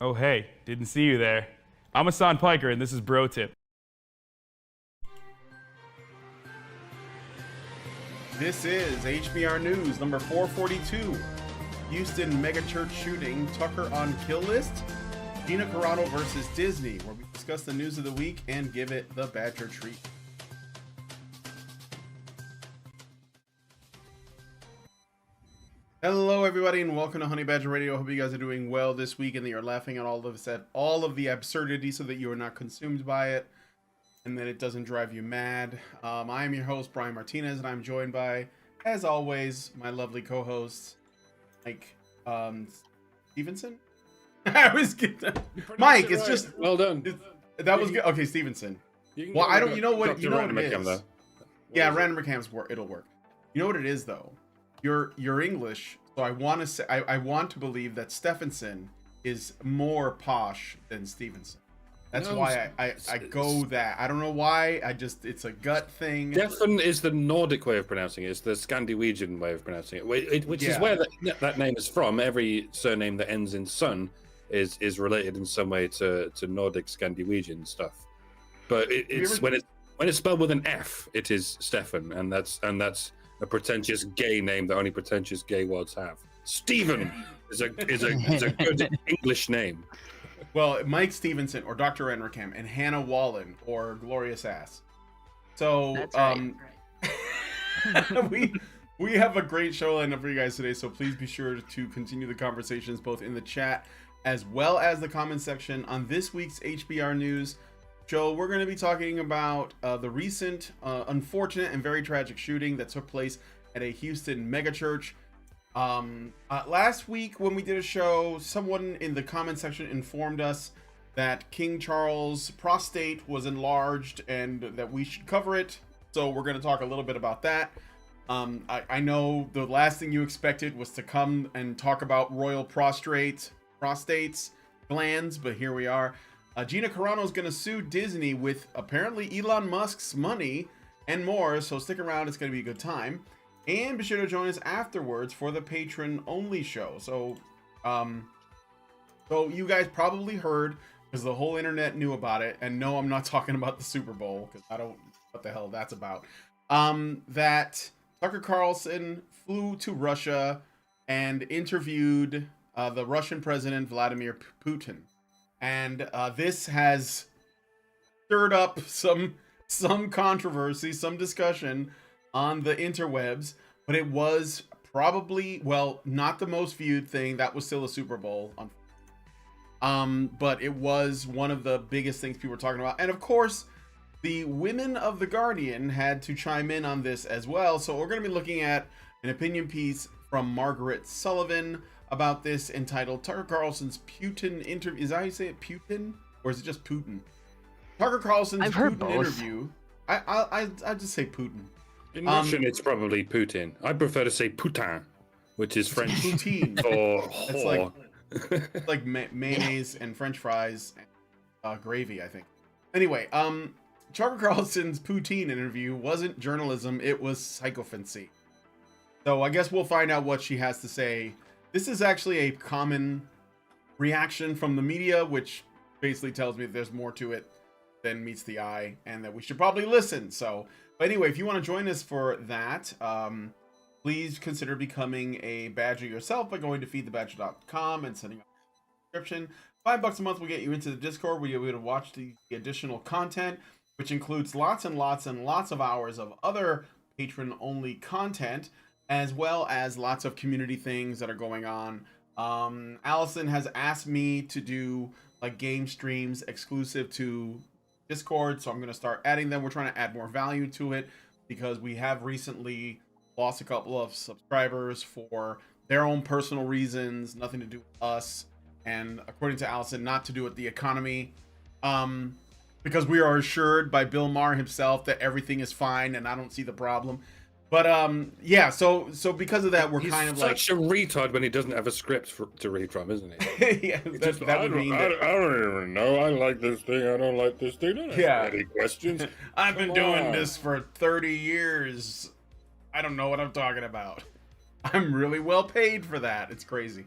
Oh, hey, didn't see you there. I'm Hassan Piker, and this is Bro Tip. This is HBR News number 442. Houston Megachurch shooting, Tucker on kill list, Gina Carano versus Disney, where we discuss the news of the week and give it the Badger treat. Hello, everybody, and welcome to Honey Badger Radio. Hope you guys are doing well this week and that you're laughing at all of the absurdity so that you are not consumed by it and that it doesn't drive you mad. I am your host, Brian Martinez, and I'm joined by, as always, my lovely co-host, Mike Stevenson. I was getting Mike. It's right. Just well done. That was good. Okay, Stevenson. Well, I don't. You know what? You know what it is. Yeah, random cams work. It'll work. You know what it is though. You're English, so I want to say I want to believe that Stephenson is more posh than Stevenson. That's why I go that. I don't know why. It's a gut thing. Stefan is the Nordic way of pronouncing it. It's the Scandinavian way of pronouncing it, which is where that name is from. Every surname that ends in son is related in some way to Nordic Scandinavian stuff. But it's when it's spelled with an F, it is Stefan, and that's a pretentious gay name that only pretentious gay words have. Stephen is a good English name. Well, Mike Stevenson or Dr. Enricam and Hannah Wallen or Glorious Ass. So that's right. we have a great show lined up for you guys today, so please be sure to continue the conversations both in the chat as well as the comment section on this week's HBR News show. We're going to be talking about the recent unfortunate and very tragic shooting that took place at a Houston megachurch. Last week when we did a show, someone in the comment section informed us that King Charles' prostate was enlarged and that we should cover it. So we're going to talk a little bit about that. I know the last thing you expected was to come and talk about royal prostates, glands, but here we are. Gina Carano is going to sue Disney with apparently Elon Musk's money and more, so stick around. It's going to be a good time. And be sure to join us afterwards for the patron-only show. So you guys probably heard, because the whole internet knew about it, and no, I'm not talking about the Super Bowl, because I don't know what the hell that's about, that Tucker Carlson flew to Russia and interviewed the Russian president, Vladimir Putin. And this has stirred up some controversy, some discussion on the interwebs, but it was probably, well, not the most viewed thing. That was still a Super Bowl. But it was one of the biggest things people were talking about. And of course, the women of The Guardian had to chime in on this as well. So we're going to be looking at an opinion piece from Margaret Sullivan about this entitled Tucker Carlson's Putin interview. Is that how you say it, Putin? Or is it just Putin? Tucker Carlson's Putin interview. I just say Putin. In Russian, it's probably Putin. I prefer to say Putin, which is French Poutine. for whore. It's like mayonnaise and French fries and gravy, I think. Anyway, Tucker Carlson's Poutine interview wasn't journalism, it was sycophancy. So I guess we'll find out what she has to say. This is actually a common reaction from the media, which basically tells me that there's more to it than meets the eye and that we should probably listen. But anyway, if you want to join us for that, please consider becoming a badger yourself by going to feedthebadger.com and setting up a subscription. $5 a month will get you into the Discord where you'll be able to watch the additional content, which includes lots and lots and lots of hours of other patron-only content, as well as lots of community things that are going on. Allison has asked me to do like game streams exclusive to Discord, so I'm going to start adding them. We're trying to add more value to it because we have recently lost a couple of subscribers for their own personal reasons, nothing to do with us, and according to Allison, not to do with the economy, because we are assured by Bill Maher himself that everything is fine and I don't see the problem. But yeah, so because of that, we're kind of like such a retard when he doesn't have a script to read from, isn't he? Yeah, that would mean that I don't even know. I like this thing. I don't like this thing. Don't ask any questions. I've been doing this for 30 years. I don't know what I'm talking about. I'm really well paid for that. It's crazy.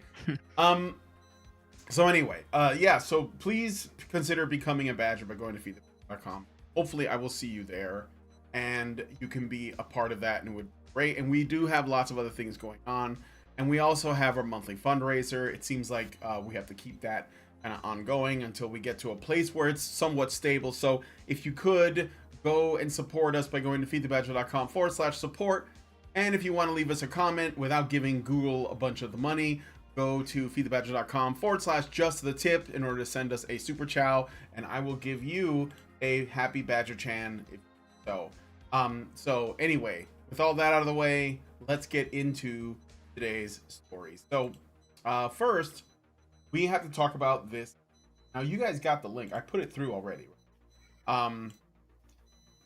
So anyway, yeah, so please consider becoming a badger by going to feedthebadger.com. Hopefully I will see you there and you can be a part of that, and it would be great. And we do have lots of other things going on. And we also have our monthly fundraiser. It seems like we have to keep that kind of ongoing until we get to a place where it's somewhat stable. So if you could go and support us by going to feedthebadger.com/support. And if you want to leave us a comment without giving Google a bunch of the money, go to feedthebadger.com/just the tip in order to send us a super chow, and I will give you a happy Badger Chan. So anyway, with all that out of the way, let's get into today's stories. So first, we have to talk about this. Now, you guys got the link. I put it through already. To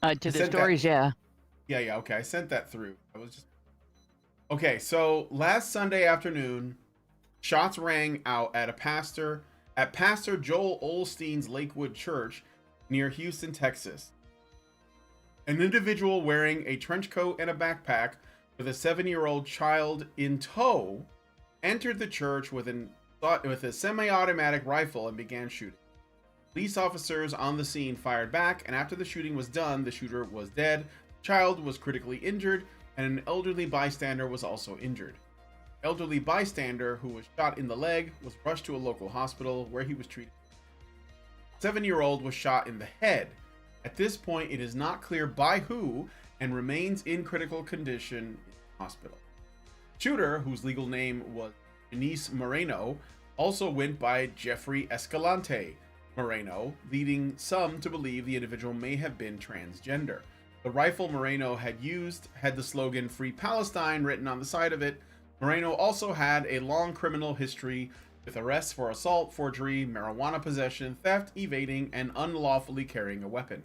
the stories, yeah. Yeah, okay. I sent that through. Okay, so last Sunday afternoon, shots rang out at Pastor Joel Osteen's Lakewood Church near Houston, Texas. An individual wearing a trench coat and a backpack with a 7-year-old child in tow entered the church with a semi-automatic rifle and began shooting. Police officers on the scene fired back, and after the shooting was done, the shooter was dead, the child was critically injured, and an elderly bystander was also injured. The elderly bystander, who was shot in the leg, was rushed to a local hospital where he was treated. The 7-year-old was shot in the head. At this point, it is not clear by who and remains in critical condition in the hospital. The shooter, whose legal name was Janice Moreno, also went by Jeffrey Escalante Moreno, leading some to believe the individual may have been transgender. The rifle Moreno had used had the slogan "Free Palestine" written on the side of it. Moreno also had a long criminal history with arrests for assault, forgery, marijuana possession, theft, evading, and unlawfully carrying a weapon.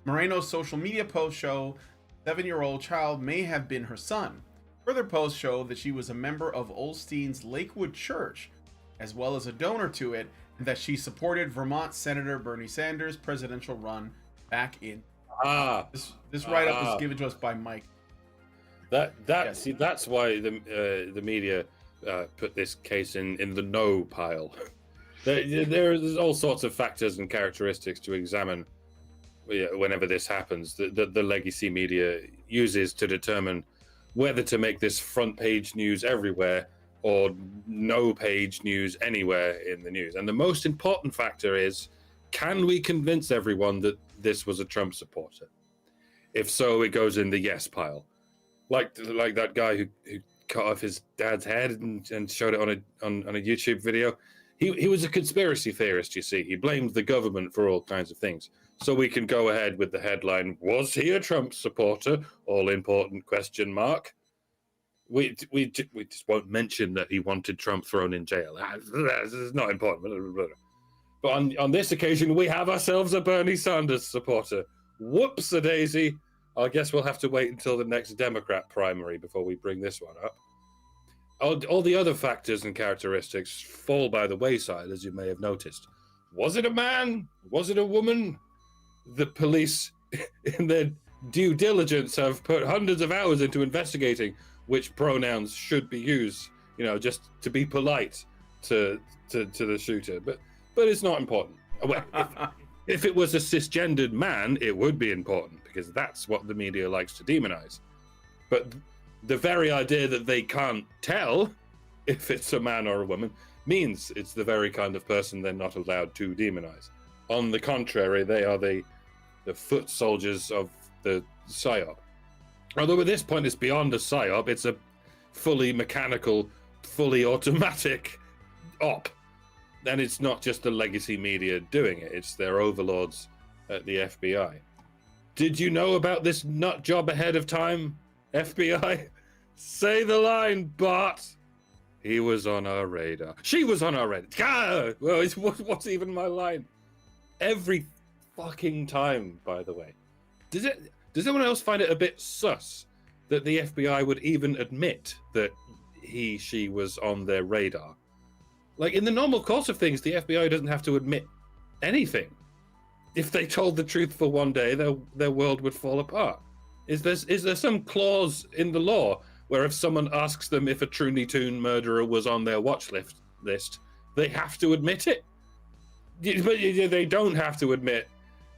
Moreno's social media posts show the 7-year-old child may have been her son. Further posts show that she was a member of Osteen's Lakewood Church, as well as a donor to it, and that she supported Vermont Senator Bernie Sanders' presidential run back in. This write-up was given to us by Mike. Yes. See, that's why the media put this case in the no pile. There's all sorts of factors and characteristics to examine whenever this happens. The legacy media uses to determine whether to make this front page news everywhere or no page news anywhere in the news. And the most important factor is, can we convince everyone that this was a Trump supporter? If so, it goes in the yes pile. Like that guy who cut off his dad's head and showed it on a YouTube video. He was a conspiracy theorist, you see. He blamed the government for all kinds of things. So we can go ahead with the headline, was he a Trump supporter? All important question mark. We just won't mention that he wanted Trump thrown in jail. This is not important. But on this occasion, we have ourselves a Bernie Sanders supporter. Whoops-a-daisy. I guess we'll have to wait until the next Democrat primary before we bring this one up. All the other factors and characteristics fall by the wayside, as you may have noticed. Was it a man? Was it a woman? The police, in their due diligence, have put hundreds of hours into investigating which pronouns should be used, just to be polite to the shooter. But it's not important. Well, if it was a cisgendered man, it would be important, because that's what the media likes to demonize. But the very idea that they can't tell if it's a man or a woman means it's the very kind of person they're not allowed to demonize. On the contrary, they are the foot soldiers of the PSYOP. Although at this point it's beyond a PSYOP, it's a fully mechanical, fully automatic op. And it's not just the legacy media doing it, it's their overlords at the FBI. Did you know about this nut job ahead of time, FBI? Say the line, Bart. He was on our radar. She was on our radar. Ah, well, what's even my line? Every fucking time, by the way. Does anyone else find it a bit sus that the FBI would even admit that she was on their radar? Like, in the normal course of things, the FBI doesn't have to admit anything. If they told the truth for one day, their world would fall apart. Is there some clause in the law where if someone asks them if a Truny Toon murderer was on their watch list, They have to admit it. But they don't have to admit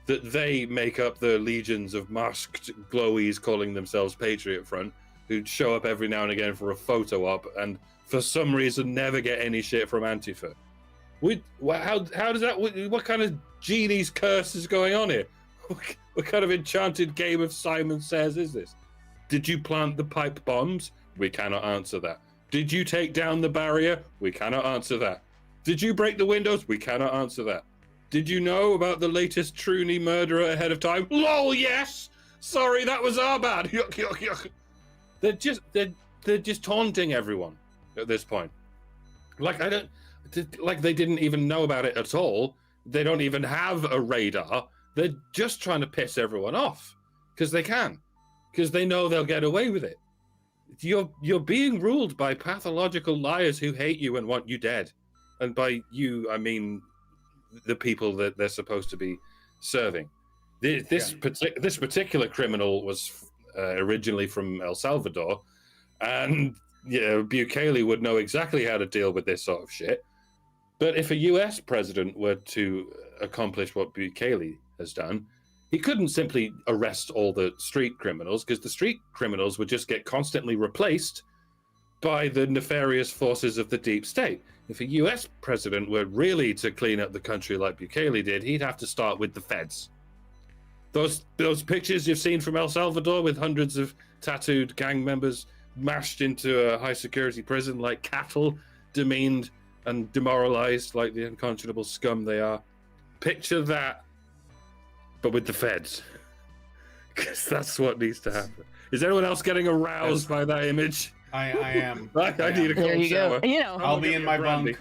that they make up the legions of masked glowies calling themselves Patriot Front, who show up every now and again for a photo op and for some reason never get any shit from Antifa. How does that? What kind of genie's curse is going on here? What kind of enchanted game of Simon Says is this? Did you plant the pipe bombs? We cannot answer that. Did you take down the barrier? We cannot answer that. Did you break the windows? We cannot answer that. Did you know about the latest Truny murderer ahead of time? Lol, yes! Sorry, that was our bad. Yuck, yuck, yuck. They're just taunting everyone at this point. Like they didn't even know about it at all. They don't even have a radar. They're just trying to piss everyone off because they can, because they know they'll get away with it. You're being ruled by pathological liars who hate you and want you dead. And by you, I mean the people that they're supposed to be serving. This particular criminal was originally from El Salvador, and Bukele would know exactly how to deal with this sort of shit. But if a US president were to accomplish what Bukele has done, he couldn't simply arrest all the street criminals, because the street criminals would just get constantly replaced by the nefarious forces of the deep state. If a US president were really to clean up the country like Bukele did, he'd have to start with the feds. Those pictures you've seen from El Salvador with hundreds of tattooed gang members mashed into a high security prison like cattle, demeaned and demoralized like the unconscionable scum they are. Picture that, but with the feds. Because that's what needs to happen. Is anyone else getting aroused by that image? I am. I need a cold There you shower. go. You know, I'll be in my bunk.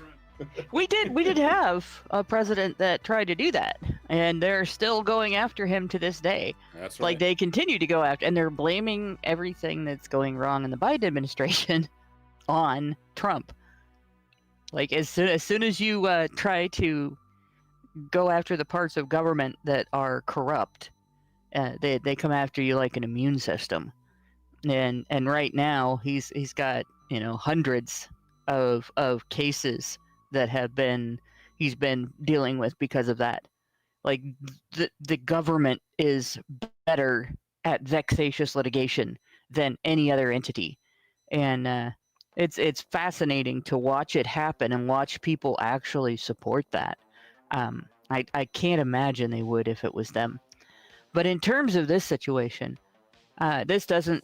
we did have a president that tried to do that, and they're still going after him to this day. That's right. Like, they continue to go after, and they're blaming everything that's going wrong in the Biden administration on Trump. Like, as soon as you try to go after the parts of government that are corrupt, they come after you like an immune system. And right now he's got hundreds of cases that he's been dealing with because of that. Like, the government is better at vexatious litigation than any other entity, and it's fascinating to watch it happen and watch people actually support that. I can't imagine they would if it was them. But in terms of this situation, this doesn't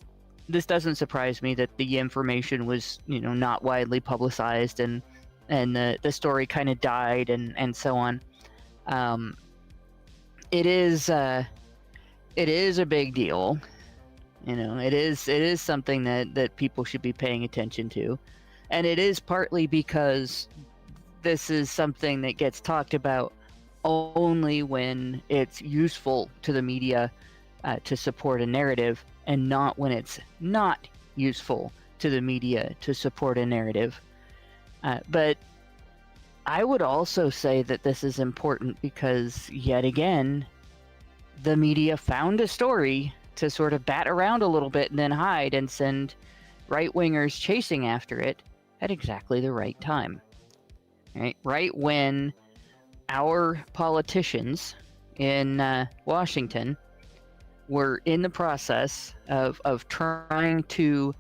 surprise me that the information was not widely publicized, and the story kind of died and so on. It is a big deal. It is something that people should be paying attention to, and it is partly because this is something that gets talked about only when it's useful to the media to support a narrative, and not when it's not useful to the media to support a narrative. But I would also say that this is important because, yet again, the media found a story to sort of bat around a little bit and then hide and send right-wingers chasing after it at exactly the right time. Right when our politicians in Washington were in the process of trying to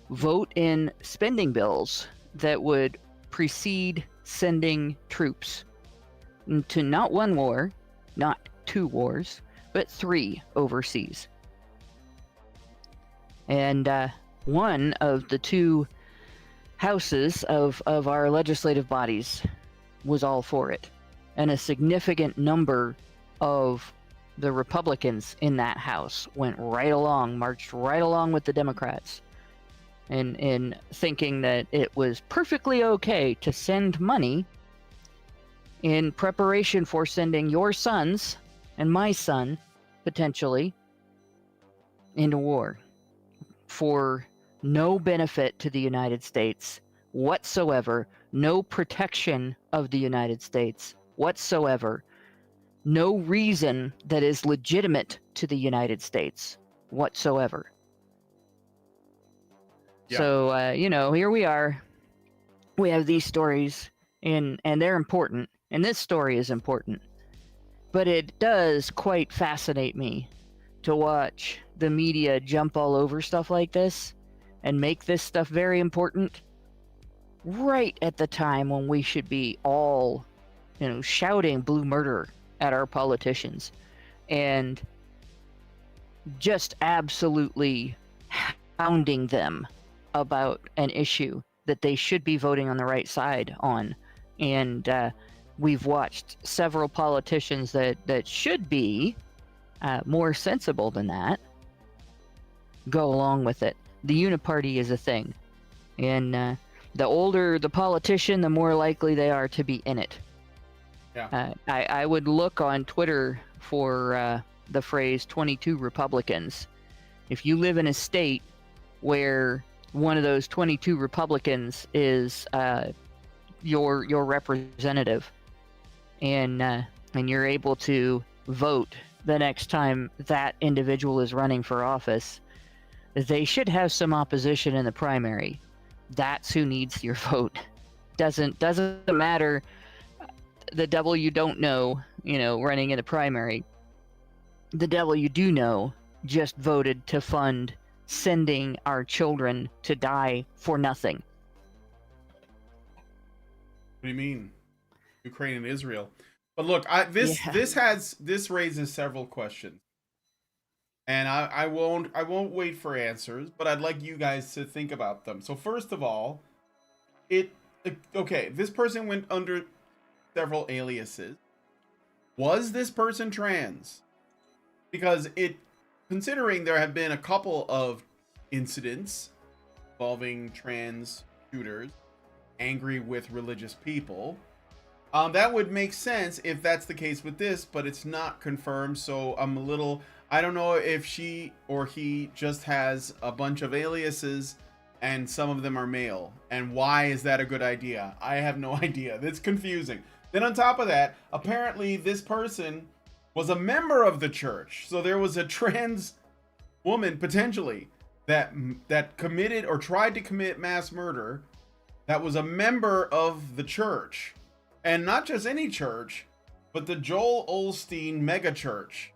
vote in spending bills that would precede sending troops to not one war, not two wars, but three overseas. And one of the two houses of our legislative bodies was all for it. And a significant number of the Republicans in that house marched right along with the Democrats in thinking that it was perfectly okay to send money in preparation for sending your sons and my son, potentially, into war for no benefit to the United States whatsoever, no protection of the United States whatsoever, no reason that is legitimate to the United States whatsoever. Yeah. So, here we are. We have these stories, and they're important, and this story is important. But it does quite fascinate me to watch the media jump all over stuff like this and make this stuff very important right at the time when we should be all, shouting blue murder at our politicians and just absolutely hounding them about an issue that they should be voting on the right side on. And we've watched several politicians that should be more sensible than that go along with it. The uniparty is a thing. And the older the politician, the more likely they are to be in it. Yeah. I would look on Twitter for the phrase 22 Republicans. If you live in a state where one of those 22 Republicans is your representative, and you're able to vote the next time that individual is running for office, they should have some opposition in the primary. That's who needs your vote. Doesn't matter the devil you don't know, running in the primary. The devil you do know just voted to fund sending our children to die for nothing. What do you mean? Ukraine and Israel. But look, this raises several questions. And I won't wait for answers, but I'd like you guys to think about them. So first of all, this person went under several aliases. Was this person trans? Because considering there have been a couple of incidents involving trans shooters angry with religious people, that would make sense if that's the case with this, but it's not confirmed. So I don't know if she or he just has a bunch of aliases and some of them are male. And why is that a good idea? I have no idea. That's confusing. Then on top of that, apparently this person was a member of the church. So there was a trans woman potentially that committed or tried to commit mass murder that was a member of the church. And not just any church, but the Joel Osteen Megachurch.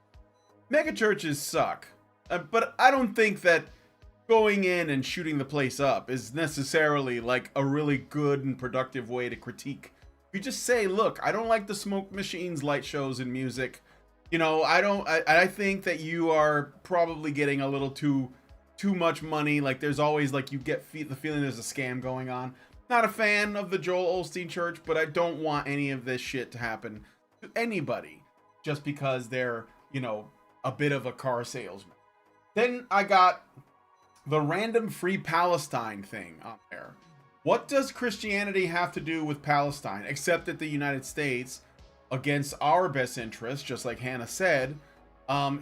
Megachurches suck. But I don't think that going in and shooting the place up is necessarily like a really good and productive way to critique. You just say, look, I don't like the smoke machines, light shows, and music. I think that you are probably getting a little too much money. Like there's always like you get the feeling there's a scam going on. Not a fan of the Joel Osteen Church, but I don't want any of this shit to happen to anybody just because they're, a bit of a car salesman. Then I got the random Free Palestine thing on there. What does Christianity have to do with Palestine, except that the United States, against our best interest, just like Hannah said,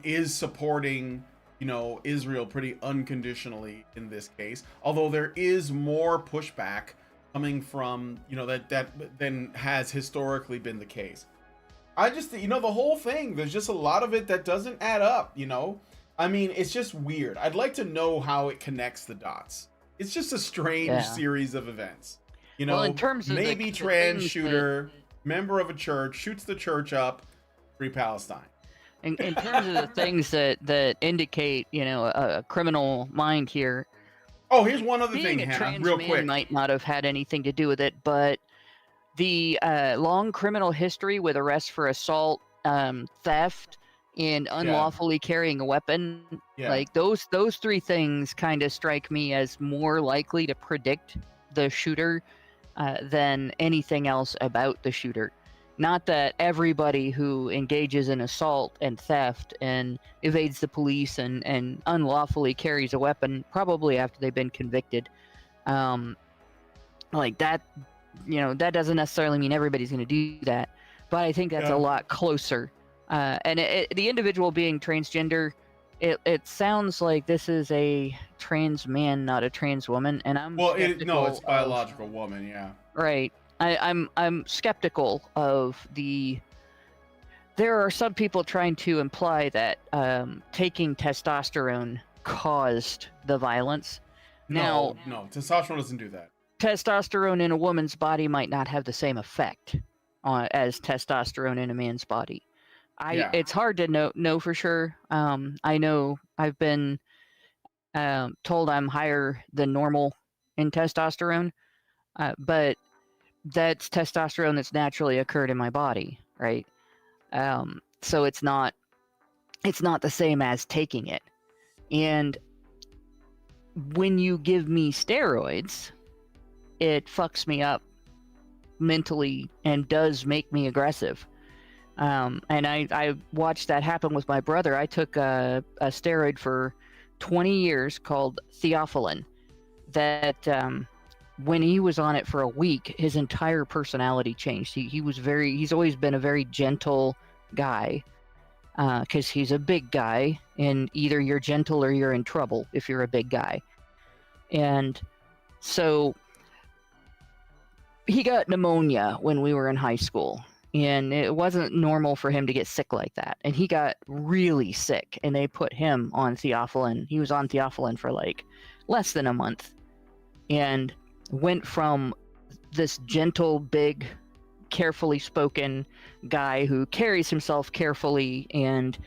is supporting, Israel pretty unconditionally in this case. Although there is more pushback coming from, that than has historically been the case. I just, the whole thing, there's just a lot of it that doesn't add up, I mean, it's just weird. I'd like to know how it connects the dots. It's just a strange series of events. Well, in terms of maybe trans shooter, member of a church, shoots the church up, Free Palestine. In terms of the things that indicate, a criminal mind here. Oh, here's one other thing, Hannah, Hannah, real quick. Might not have had anything to do with it, but the long criminal history with arrests for assault, theft, and unlawfully carrying a weapon, like those three things kind of strike me as more likely to predict the shooter than anything else about the shooter. Not that everybody who engages in assault and theft and evades the police and unlawfully carries a weapon, probably after they've been convicted, like that, that doesn't necessarily mean everybody's going to do that. But I think that's a lot closer. And the individual being transgender, it sounds like this is a trans man, not a trans woman. And I'm it's biological woman, yeah. Right. I'm skeptical of there are some people trying to imply that taking testosterone caused the violence. No, testosterone doesn't do that. testosterone in a woman's body might not have the same effect as testosterone in a man's body. It's hard to know for sure. I know I've been told I'm higher than normal in testosterone, but that's testosterone that's naturally occurred in my body, right? So it's not the same as taking it. And when you give me steroids, it fucks me up mentally and does make me aggressive. And I watched that happen with my brother. I took a steroid for 20 years called theophylline that when he was on it for a week, his entire personality changed. He's always been a very gentle guy, because he's a big guy, and either you're gentle or you're in trouble if you're a big guy. And so he got pneumonia when we were in high school, and it wasn't normal for him to get sick like that. And he got really sick, and they put him on theophylline. He was on theophylline for like less than a month, and went from this gentle, big, carefully spoken guy who carries himself carefully and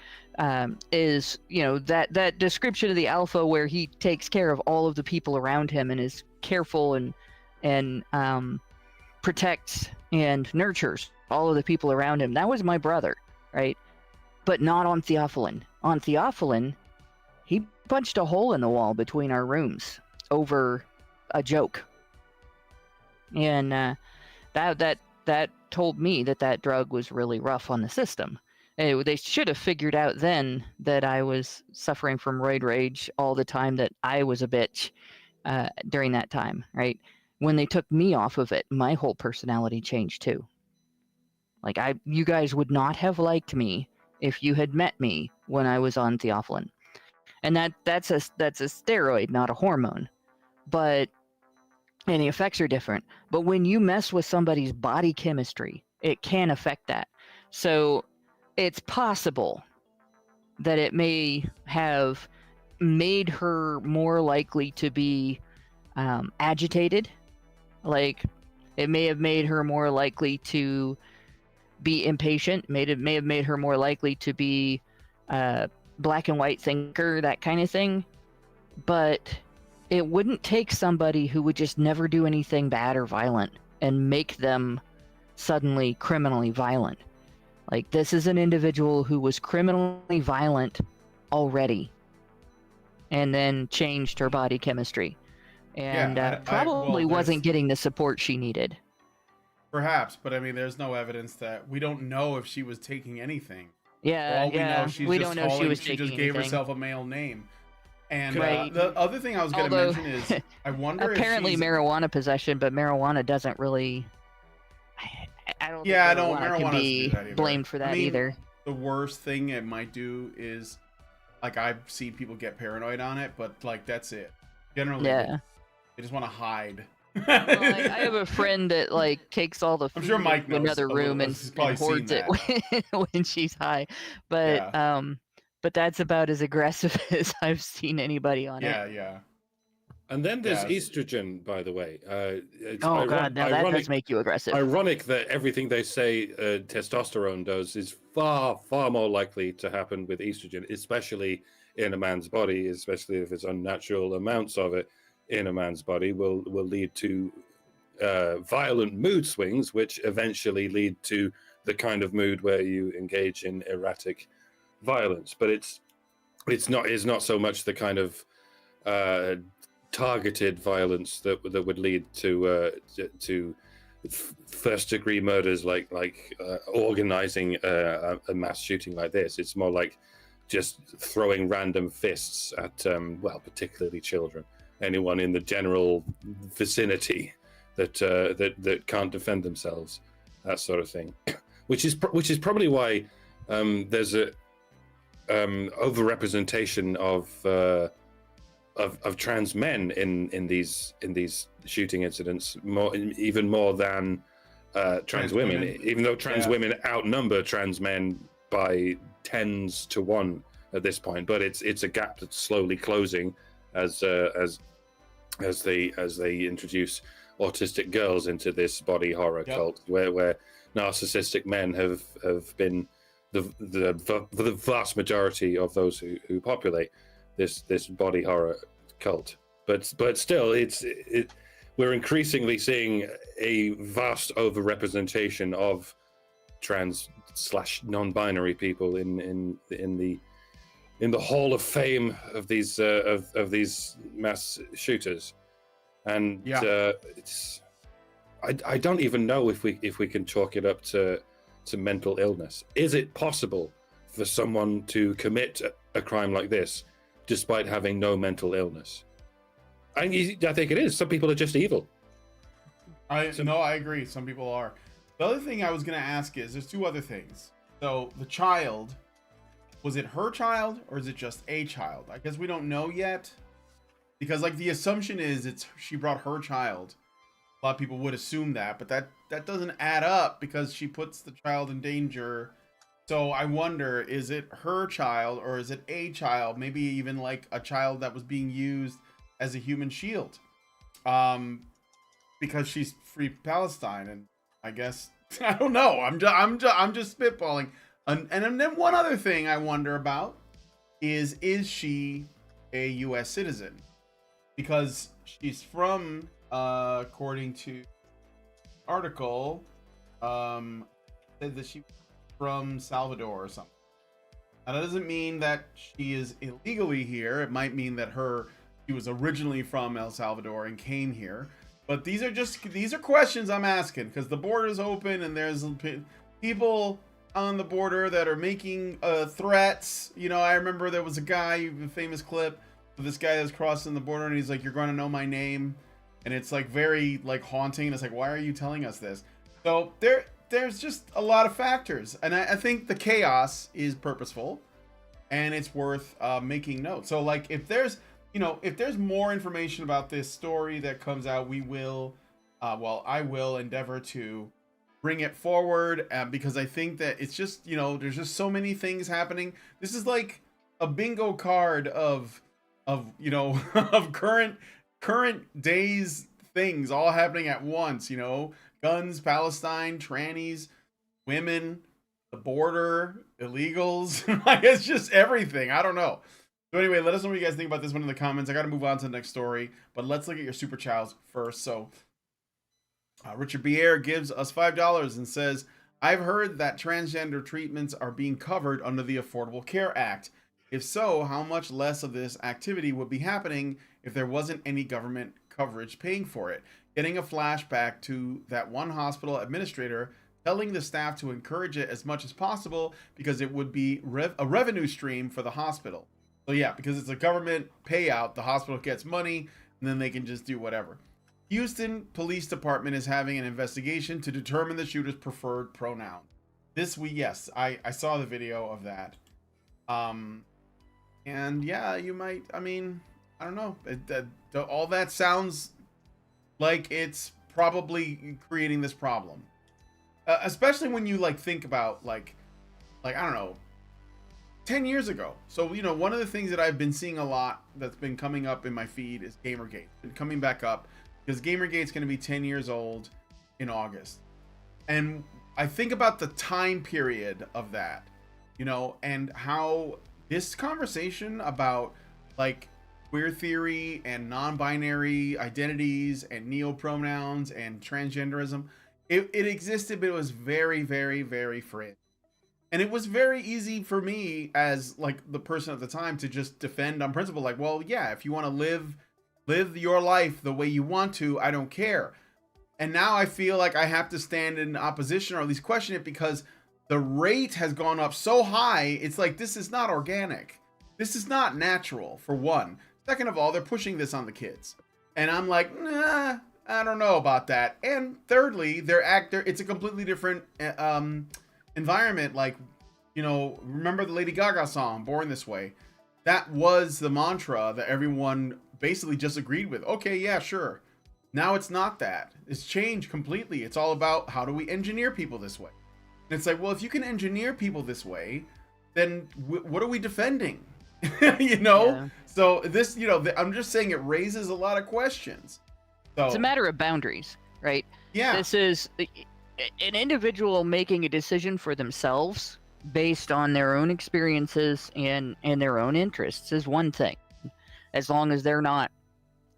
is, that description of the alpha where he takes care of all of the people around him and is careful and protects and nurtures all of the people around him. That was my brother, right? But not on theophylline. On theophylline, he punched a hole in the wall between our rooms over a joke. And that told me that drug was really rough on the system. They should have figured out then that I was suffering from roid rage all the time, that I was a bitch during that time, right? When they took me off of it, my whole personality changed too. Like, you guys would not have liked me if you had met me when I was on theophylline. And that's a steroid, not a hormone. And the effects are different. But when you mess with somebody's body chemistry, it can affect that. So it's possible that it may have made her more likely to be agitated. Like, it may have made her more likely to be impatient. May have made her more likely to be black and white thinker, that kind of thing. But it wouldn't take somebody who would just never do anything bad or violent and make them suddenly criminally violent. Like, this is an individual who was criminally violent already and then changed her body chemistry, and probably wasn't getting the support she needed. Perhaps, but I mean, there's no evidence that we don't know if she was taking anything. Yeah, all we know, we don't know if she was taking She just gave anything. herself a male name. And Right. The other thing I was going to mention is, I wonder apparently if she's... marijuana possession, but marijuana doesn't really. I don't. Yeah, think marijuana can be doesn't do that blamed for that either. The worst thing it might do is, like, I've seen people get paranoid on it, but like, that's it. Generally, Yeah. they just want to hide. Well, I have a friend that like takes all the food I'm sure Mike to knows another a little room bit. and He's probably hoards seen it when she's high. But but that's about as aggressive as I've seen anybody on it. Yeah. And then there's estrogen, by the way. God, now that does make you aggressive. Ironic that everything they say testosterone does is far, far more likely to happen with estrogen, especially in a man's body, especially if it's unnatural amounts of it in a man's body, will lead to violent mood swings, which eventually lead to the kind of mood where you engage in erratic violence. But it's not so much the kind of targeted violence that would lead to first degree murders, like organizing a mass shooting like this. It's more like just throwing random fists at particularly children, anyone in the general vicinity that can't defend themselves, that sort of thing. which is probably why there's a overrepresentation of trans men in these shooting incidents, even more than trans women, even though trans women outnumber trans men by 10s to 1 at this point. But it's a gap that's slowly closing as they introduce autistic girls into this body horror cult, where narcissistic men have been the vast majority of those who populate this body horror cult. But still, we're increasingly seeing a vast overrepresentation of trans / non-binary people in the hall of fame of these mass shooters, and I don't even know if we can chalk it up to mental illness. Is it possible for someone to commit a crime like this despite having no mental illness? I think it is. Some people are just evil. I agree. Some people are. The other thing I was going to ask is, there's two other things. So the child, was it her child or is it just a child? I guess we don't know yet, because like the assumption is she brought her child. A lot of people would assume that, but that doesn't add up because she puts the child in danger. So I wonder, is it her child or is it a child? Maybe even like a child that was being used as a human shield, because she's free Palestine, and I guess I don't know. I'm just spitballing. And then one other thing I wonder about is she a U.S. citizen? Because she's from, according to article, said that she's from Salvador or something. Now that doesn't mean that she is illegally here. It might mean that she was originally from El Salvador and came here. But these are questions I'm asking, because the border's open and there's people on the border that are making threats. You know, I remember there was a guy, a famous clip of this guy that's crossing the border and he's like, "You're going to know my name." And it's like very like haunting. It's like, why are you telling us this? So there's just a lot of factors. And I think the chaos is purposeful and it's worth making note. So like if there's more information about this story that comes out, we will, I will endeavor to bring it forward, because I think that it's just, there's just so many things happening. This is like a bingo card of of current days things all happening at once. Guns, Palestine, trannies, women, the border, illegals. Like, it's just everything. I don't know. So anyway, let us know what you guys think about this one in the comments. I got to move on to the next story, but let's look at your super chats first. So Richard Bier gives us $5 and says, "I've heard that transgender treatments are being covered under the Affordable Care Act. If so, how much less of this activity would be happening if there wasn't any government coverage paying for it?" Getting a flashback to that one hospital administrator telling the staff to encourage it as much as possible because it would be a revenue stream for the hospital. So yeah, because it's a government payout, the hospital gets money, and then they can just do whatever. Houston Police Department is having an investigation to determine the shooter's preferred pronoun. This week, yes, I saw the video of that. And yeah, you might, I don't know. All that sounds like it's probably creating this problem. Especially when you think about like, I don't know, 10 years ago. So, one of the things that I've been seeing a lot that's been coming up in my feed is Gamergate. Been coming back up because Gamergate's going to be 10 years old in August. And I think about the time period of that, and how this conversation about queer theory and non-binary identities and neo-pronouns and transgenderism, it existed, but it was very, very, very fringe. And it was very easy for me as the person at the time to just defend on principle, well, yeah, if you want to live your life the way you want to, I don't care. And now I feel like I have to stand in opposition, or at least question it, because the rate has gone up so high. It's like, this is not organic. This is not natural, for one. Second of all, they're pushing this on the kids. And I'm like, nah, I don't know about that. And thirdly, it's a completely different environment. Remember the Lady Gaga song, Born This Way? That was the mantra that everyone basically just agreed with. Okay, yeah, sure. Now it's not that. It's changed completely. It's all about, how do we engineer people this way? And it's like, well, if you can engineer people this way, then what are we defending? Yeah. So this, I'm just saying it raises a lot of questions. It's a matter of boundaries, right? Yeah. This is an individual making a decision for themselves based on their own experiences and their own interests is one thing. As long as they're not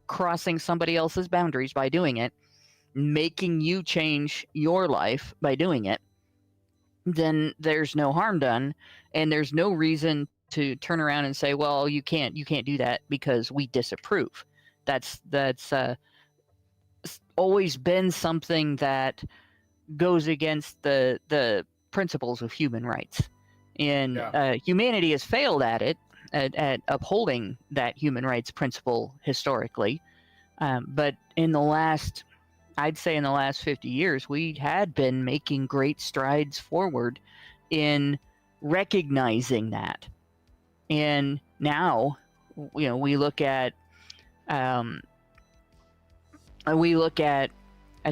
crossing somebody else's boundaries by doing it, making you change your life by doing it, then there's no harm done, and there's no reason to turn around and say, well, you can't do that because we disapprove. That's always been something that goes against the principles of human rights, and humanity has failed at it, at upholding that human rights principle historically. But in the last, I'd say in the last 50 years, we had been making great strides forward in recognizing that. And now, we look at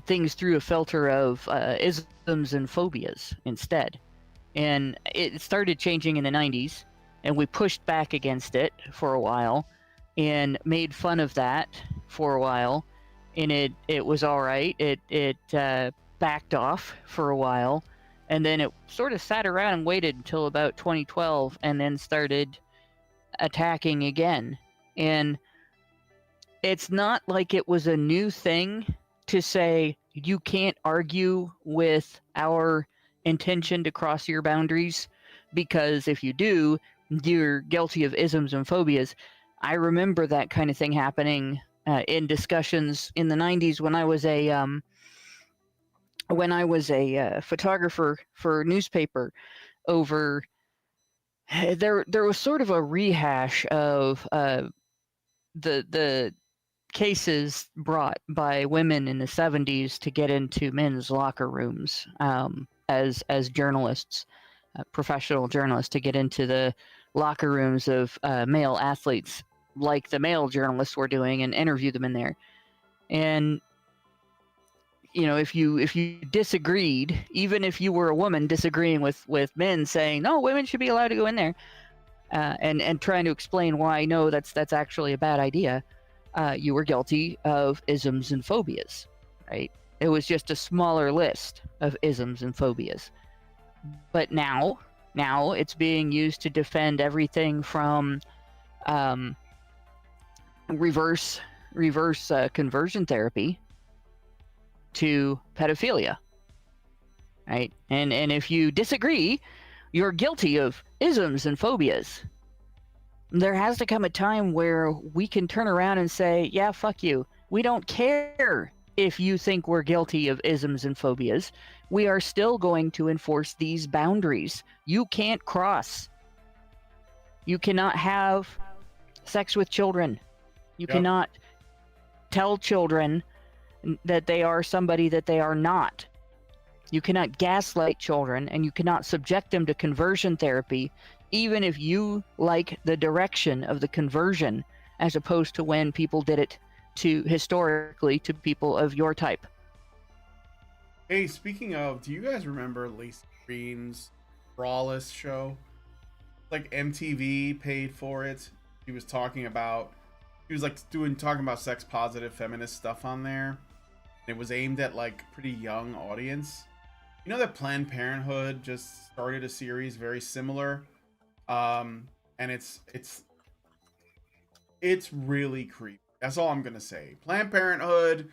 things through a filter of isms and phobias instead. And it started changing in the 90s, and we pushed back against it for a while and made fun of that for a while, and it was all right. It backed off for a while, and then it sort of sat around and waited until about 2012 and then started attacking again. And it's not like it was a new thing to say you can't argue with our intention to cross your boundaries, because if you do, you're guilty of isms and phobias. I remember that kind of thing happening in discussions in the 90s when I was a photographer for a newspaper. Over there was sort of a rehash of the cases brought by women in the 70s to get into men's locker rooms as journalists, professional journalists, to get into the locker rooms of male athletes, like the male journalists were doing, and interview them in there. And if you disagreed, even if you were a woman disagreeing with men saying no, women should be allowed to go in there, and trying to explain why no, that's actually a bad idea, you were guilty of isms and phobias, right? It was just a smaller list of isms and phobias. But now it's being used to defend everything from reverse conversion therapy to pedophilia, right? And if you disagree, you're guilty of isms and phobias. There has to come a time where we can turn around and say, yeah, fuck you. We don't care if you think we're guilty of isms and phobias. We are still going to enforce these boundaries. You can't cross. You cannot have sex with children. You cannot tell children that they are somebody that they are not. You cannot gaslight children, and you cannot subject them to conversion therapy, even if you like the direction of the conversion, as opposed to when people did it historically to people of your type. Hey, speaking of, do you guys remember Lacey Green's Brawless show? Like MTV paid for it. He was talking about sex positive feminist stuff on there. It was aimed at like pretty young audience. You know that Planned Parenthood just started a series very similar, and it's really creepy. That's all I'm gonna say. Planned Parenthood,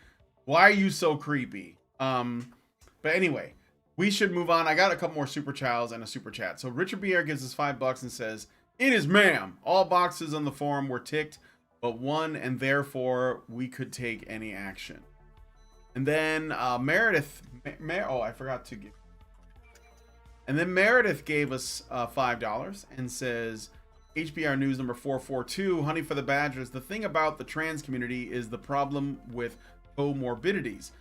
why are you so creepy? But anyway, we should move on. I got a couple more super chats and a super chat. So Richard Bier gives us $5 and says, "It is ma'am. All boxes on the forum were ticked, but one, and therefore we could take any action." And then Meredith, I forgot to give. And then Meredith gave us $5 and says, HBR News number 442, Honey for the Badgers. The thing about the trans community is the problem with comorbidities.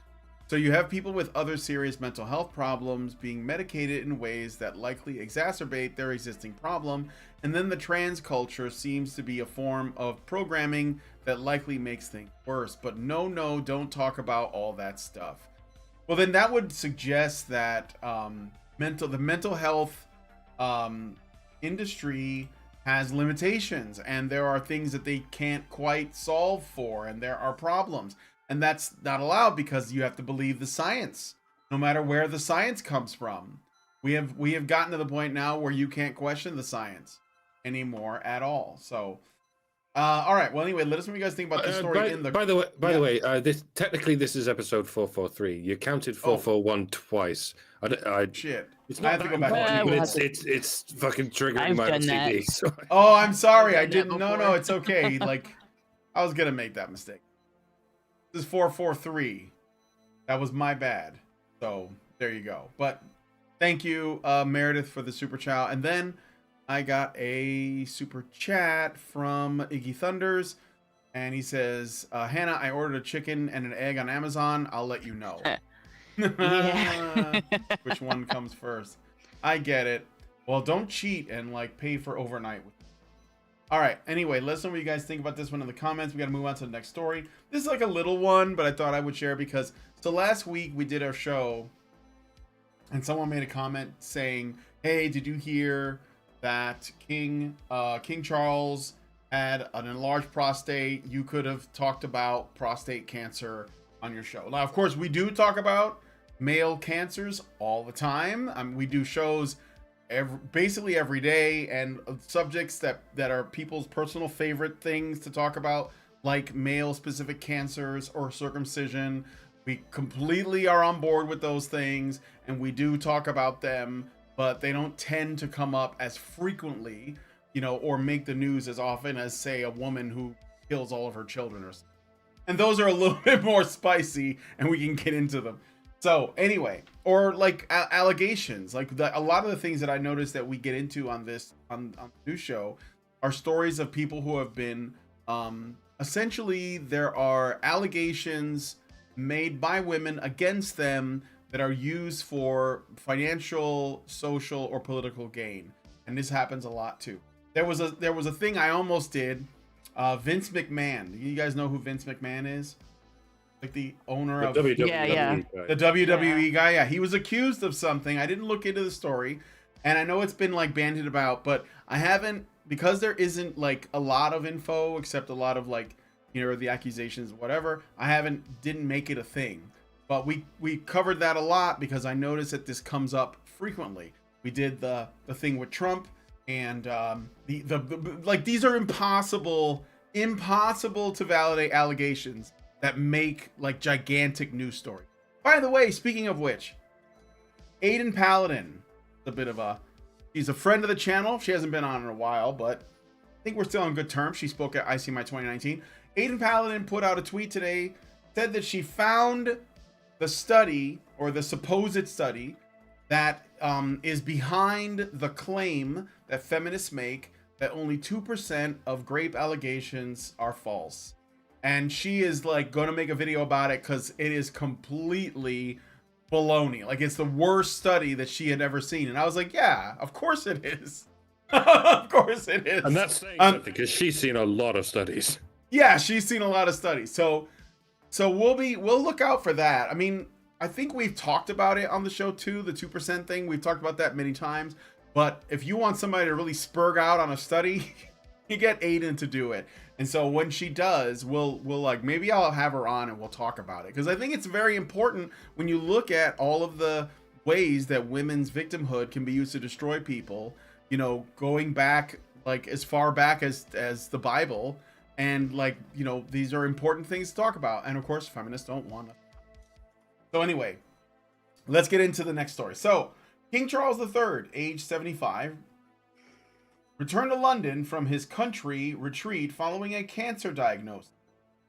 So you have people with other serious mental health problems being medicated in ways that likely exacerbate their existing problem. And then the trans culture seems to be a form of programming that likely makes things worse. But no, don't talk about all that stuff. Well, then that would suggest that the mental health industry has limitations, and there are things that they can't quite solve for, and there are problems. And that's not allowed because you have to believe the science, no matter where the science comes from. We have gotten to the point now where you can't question the science anymore at all. So, all right. Well, anyway, let us know what you guys think about this story. By the way, this is episode 443. You counted 441 twice. Shit. It's not that important, but it's fucking triggering my OCD. So. Oh, I'm sorry. I didn't. No, it's okay. Like, I was gonna make that mistake. This is 443. That was my bad. So there you go. But thank you, Meredith, for the super chat. And then I got a super chat from Iggy Thunders, and he says, Hannah, I ordered a chicken and an egg on Amazon. I'll let you know. Which one comes first? I get it. Well, don't cheat and like pay for overnight. All right. Anyway, let us know what you guys think about this one in the comments. We got to move on to the next story. This is like a little one, but I thought I would share because so last week we did our show and someone made a comment saying, hey, did you hear that King Charles had an enlarged prostate? You could have talked about prostate cancer on your show. Now, of course, we do talk about male cancers all the time. We do shows basically every day, and subjects that are people's personal favorite things to talk about, like male specific cancers or circumcision. We completely are on board with those things, and we do talk about them, but they don't tend to come up as frequently, or make the news as often as, say, a woman who kills all of her children or something. And those are a little bit more spicy, and we can get into them. So anyway, or like allegations, like a lot of the things that I noticed that we get into on the new show are stories of people who have been, essentially there are allegations made by women against them that are used for financial, social, or political gain. And this happens a lot too. There was a thing I almost did. Vince McMahon. You guys know who Vince McMahon is? Like the owner of WWE the WWE guy. Yeah, he was accused of something. I didn't look into the story, and I know it's been like bandied about, but I haven't, because there isn't like a lot of info except a lot of like, the accusations, whatever. Didn't make it a thing. But we covered that a lot because I noticed that this comes up frequently. We did the thing with Trump, and like these are impossible to validate allegations that make like gigantic news story. By the way, speaking of which, Aiden Paladin, she's a friend of the channel. She hasn't been on in a while, but I think we're still on good terms. She spoke at ICMI 2019. Aiden Paladin put out a tweet today, said that she found the study, or the supposed study, that is behind the claim that feminists make that only 2% of rape allegations are false. And she is like going to make a video about it because it is completely baloney. Like, it's the worst study that she had ever seen. And I was like, yeah, of course it is. Of course it is. And that's saying something, because she's seen a lot of studies. Yeah, she's seen a lot of studies. So we'll look out for that. I mean, I think we've talked about it on the show too, the 2% thing. We've talked about that many times. But if you want somebody to really spurg out on a study, you get Aiden to do it. And so when she does, we'll like, maybe I'll have her on and we'll talk about it. Because I think it's very important when you look at all of the ways that women's victimhood can be used to destroy people, going back like as far back as the Bible. And like, these are important things to talk about. And of course, feminists don't want to. So anyway, let's get into the next story. So King Charles III, age 75, returned to London from his country retreat following a cancer diagnosis.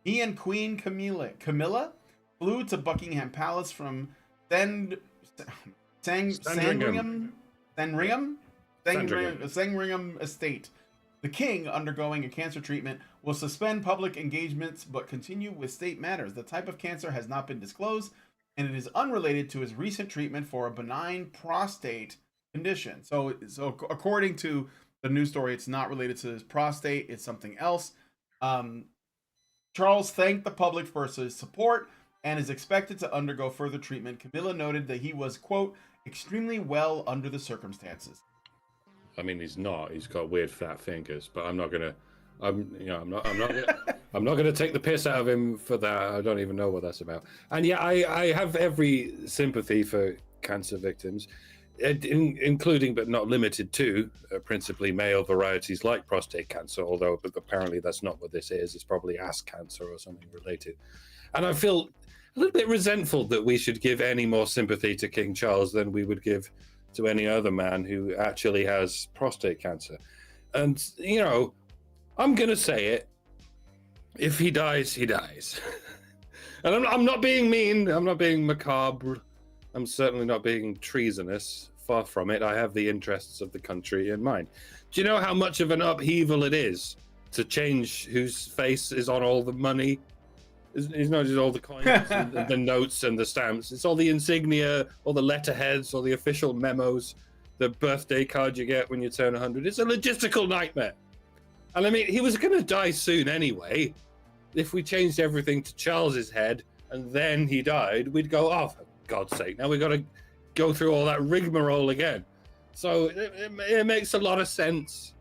He and Queen Camilla flew to Buckingham Palace from Sandringham Estate. The king, undergoing a cancer treatment, will suspend public engagements but continue with state matters. The type of cancer has not been disclosed, and it is unrelated to his recent treatment for a benign prostate condition. So according to the news story, it's not related to his prostate, it's something else. Charles thanked the public for his support and is expected to undergo further treatment. Camilla noted that he was, quote, extremely well under the circumstances. I mean, he's not. He's got weird fat fingers, but I'm not gonna I'm not going to take the piss out of him for that. I don't even know what that's about. And yeah, I have every sympathy for cancer victims, including but not limited to principally male varieties like prostate cancer. Although apparently that's not what this is. It's probably ass cancer or something related. And I feel a little bit resentful that we should give any more sympathy to King Charles than we would give to any other man who actually has prostate cancer. And I'm going to say it. If he dies, he dies. And I'm not being mean. I'm not being macabre. I'm certainly not being treasonous. Far from it. I have the interests of the country in mind. Do you know how much of an upheaval it is to change whose face is on all the money? It's not just all the coins and the notes and the stamps. It's all the insignia, all the letterheads, all the official memos, the birthday card you get when you turn 100. It's a logistical nightmare. And I mean, he was going to die soon anyway. If we changed everything to Charles's head and then he died, we'd go, oh, for God's sake, now we've got to go through all that rigmarole again. So it makes a lot of sense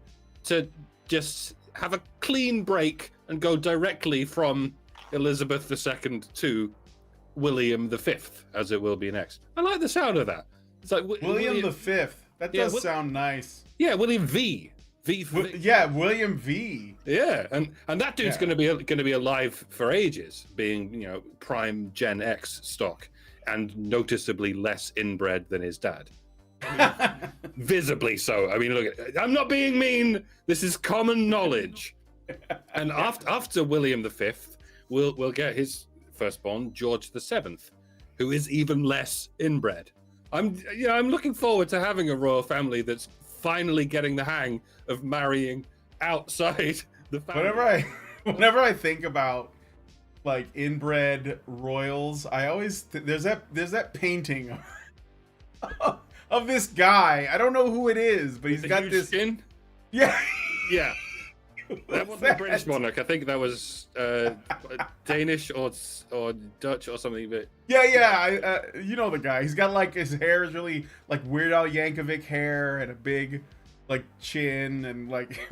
to just have a clean break and go directly from Elizabeth II to William V, as it will be next. I like the sound of that. It's like William V. That does sound nice. Yeah, William V. William V. Yeah, and that dude's going to be alive for ages, being prime Gen X stock and noticeably less inbred than his dad. Visibly so. I mean, look, I'm not being mean. This is common knowledge. And after William V, we'll get his firstborn, George VII, who is even less inbred. I'm looking forward to having a royal family that's finally getting the hang of marrying outside the family. Whenever I think about like inbred royals, I always there's that painting of this guy. I don't know who it is, but he's got this skin. Yeah. That wasn't a British monarch. I think that was Danish or Dutch or something. But you know the guy. He's got like his hair is really like Weird Al Yankovic hair and a big like chin and like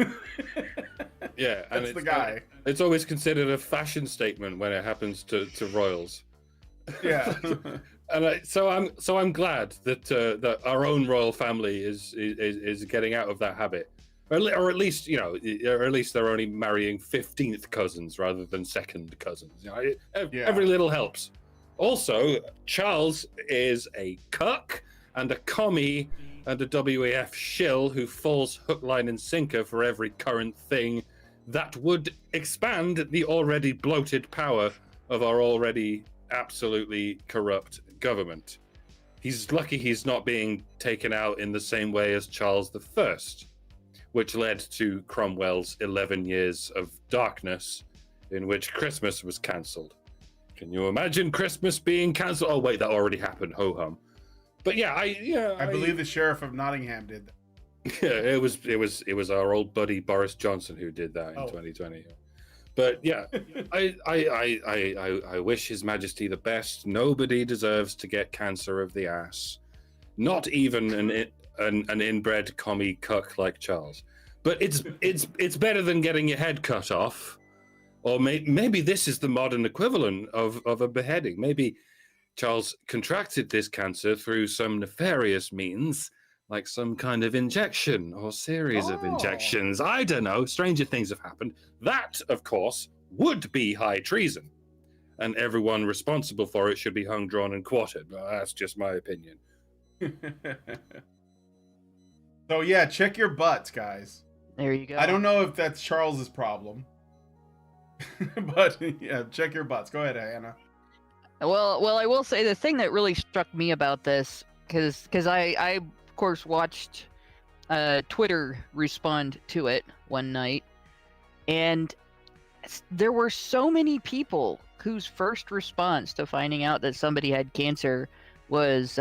yeah, and that's the guy. It's always considered a fashion statement when it happens to royals. Yeah. And so I'm glad that our own royal family is getting out of that habit. Or at least, they're only marrying 15th cousins rather than second cousins. Every little helps. Also, Charles is a cuck and a commie and a WEF shill who falls hook, line, and sinker for every current thing that would expand the already bloated power of our already absolutely corrupt government. He's lucky he's not being taken out in the same way as Charles I, which led to Cromwell's 11 years of darkness, in which Christmas was cancelled. Can you imagine Christmas being cancelled? Oh wait, that already happened. Ho hum. But yeah, I believe the sheriff of Nottingham did that. Yeah, it was our old buddy Boris Johnson who did that in 2020. But yeah, I wish His Majesty the best. Nobody deserves to get cancer of the ass, not even an inbred commie cuck like Charles. But it's better than getting your head cut off, or maybe this is the modern equivalent of a beheading. Maybe Charles contracted this cancer through some nefarious means, like some kind of injection or series of injections. I don't know. Stranger things have happened. That, of course, would be high treason, and everyone responsible for it should be hung, drawn, and quartered. Well, that's just my opinion. So yeah, check your butts, guys. There you go. I don't know if that's Charles's problem, but yeah, check your butts. Go ahead, Hannah. Well, I will say the thing that really struck me about this, because I of course watched Twitter respond to it one night, and there were so many people whose first response to finding out that somebody had cancer was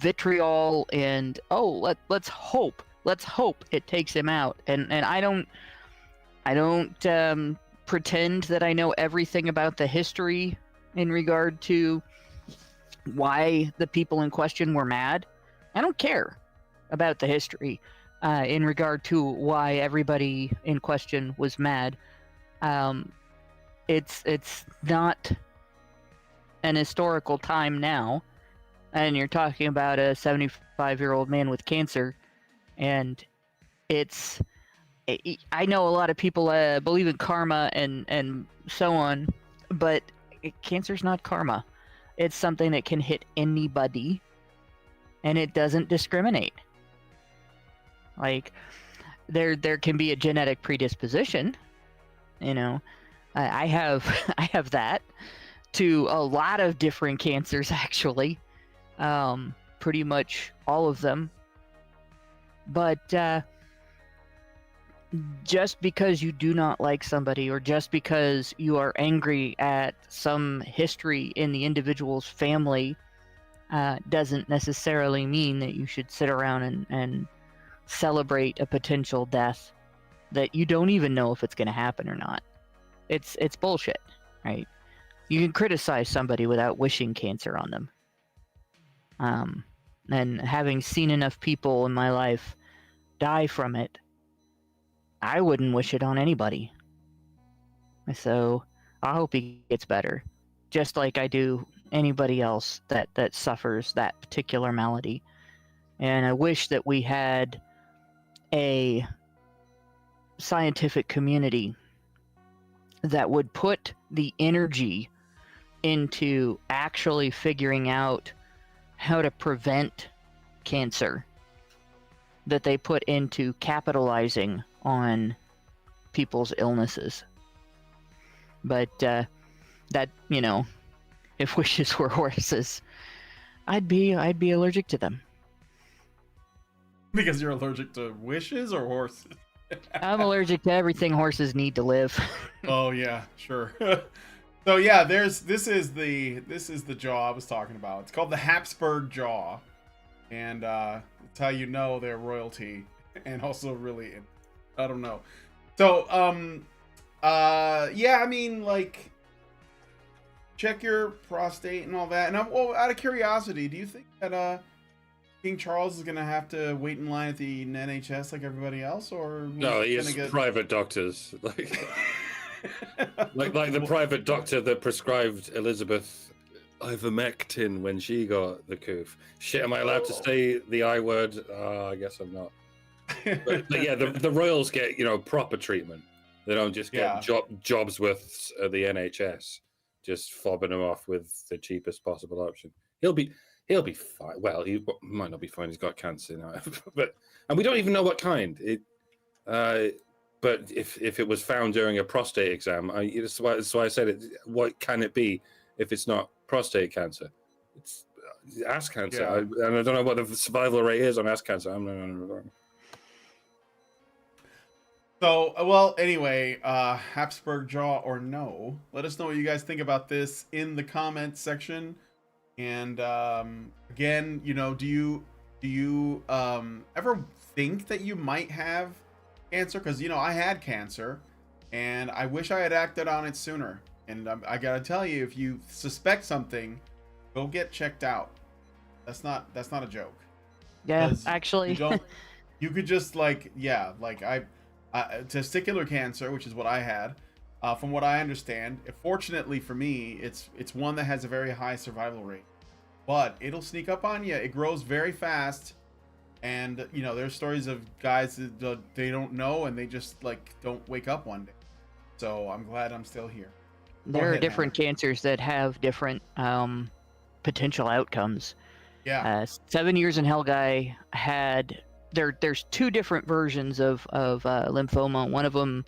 vitriol and let's hope it takes him out, and I don't pretend that I know everything about the history in regard to why the people in question were mad. I don't care about the history, in regard to why everybody in question was mad. It's not an historical time now, and you're talking about a 75-year-old man with cancer, and it's. I know a lot of people believe in karma and so on, but cancer's not karma. It's something that can hit anybody, and it doesn't discriminate. Like, there can be a genetic predisposition. You know, I have I have that to a lot of different cancers, actually, pretty much all of them. But just because you do not like somebody, or just because you are angry at some history in the individual's family, doesn't necessarily mean that you should sit around and celebrate a potential death that you don't even know if it's going to happen or not. It's bullshit, right? You can criticize somebody without wishing cancer on them. And having seen enough people in my life die from it, I wouldn't wish it on anybody. So I hope he gets better, just like I do anybody else that suffers that particular malady. And I wish that we had a scientific community that would put the energy into actually figuring out how to prevent cancer that they put into capitalizing on people's illnesses. But that, you know, if wishes were horses, I'd be allergic to them. Because you're allergic to wishes or horses? I'm allergic to everything horses need to live. Oh yeah, sure. So yeah, this is the jaw I was talking about. It's called the Habsburg jaw, and it's how you know they're royalty, and also really, I don't know. So yeah, I mean, like, check your prostate and all that. And well, out of curiosity, do you think that King Charles is gonna have to wait in line at the NHS like everybody else, or no? He has private doctors, like the private doctor that prescribed Elizabeth ivermectin when she got the coof. Shit, am I allowed to say the I word? I guess I'm not. But yeah, the royals get, you know, proper treatment. They don't just get jobs with the NHS, just fobbing them off with the cheapest possible option. He'll be fine. Well, he might not be fine. He's got cancer now, and we don't even know what kind. But if it was found during a prostate exam, that's why I said it. What can it be if it's not prostate cancer? It's ass cancer, and I don't know what the survival rate is on ass cancer. So, well, anyway, Habsburg jaw or no? Let us know what you guys think about this in the comments section. And again, you know, do you ever think that you might have cancer? Because, you know, I had cancer, and I wish I had acted on it sooner. And I gotta tell you, if you suspect something, go get checked out. That's not a joke. Yeah, actually, you could just testicular cancer, which is what I had. From what I understand, fortunately for me, it's one that has a very high survival rate, but it'll sneak up on you. It grows very fast, and you know, there's stories of guys that they don't know, and they just like don't wake up one day. So I'm glad I'm still here. There are different cancers that have different potential outcomes. Yeah. 7 Years in Hell guy had there's two different versions of lymphoma. One of them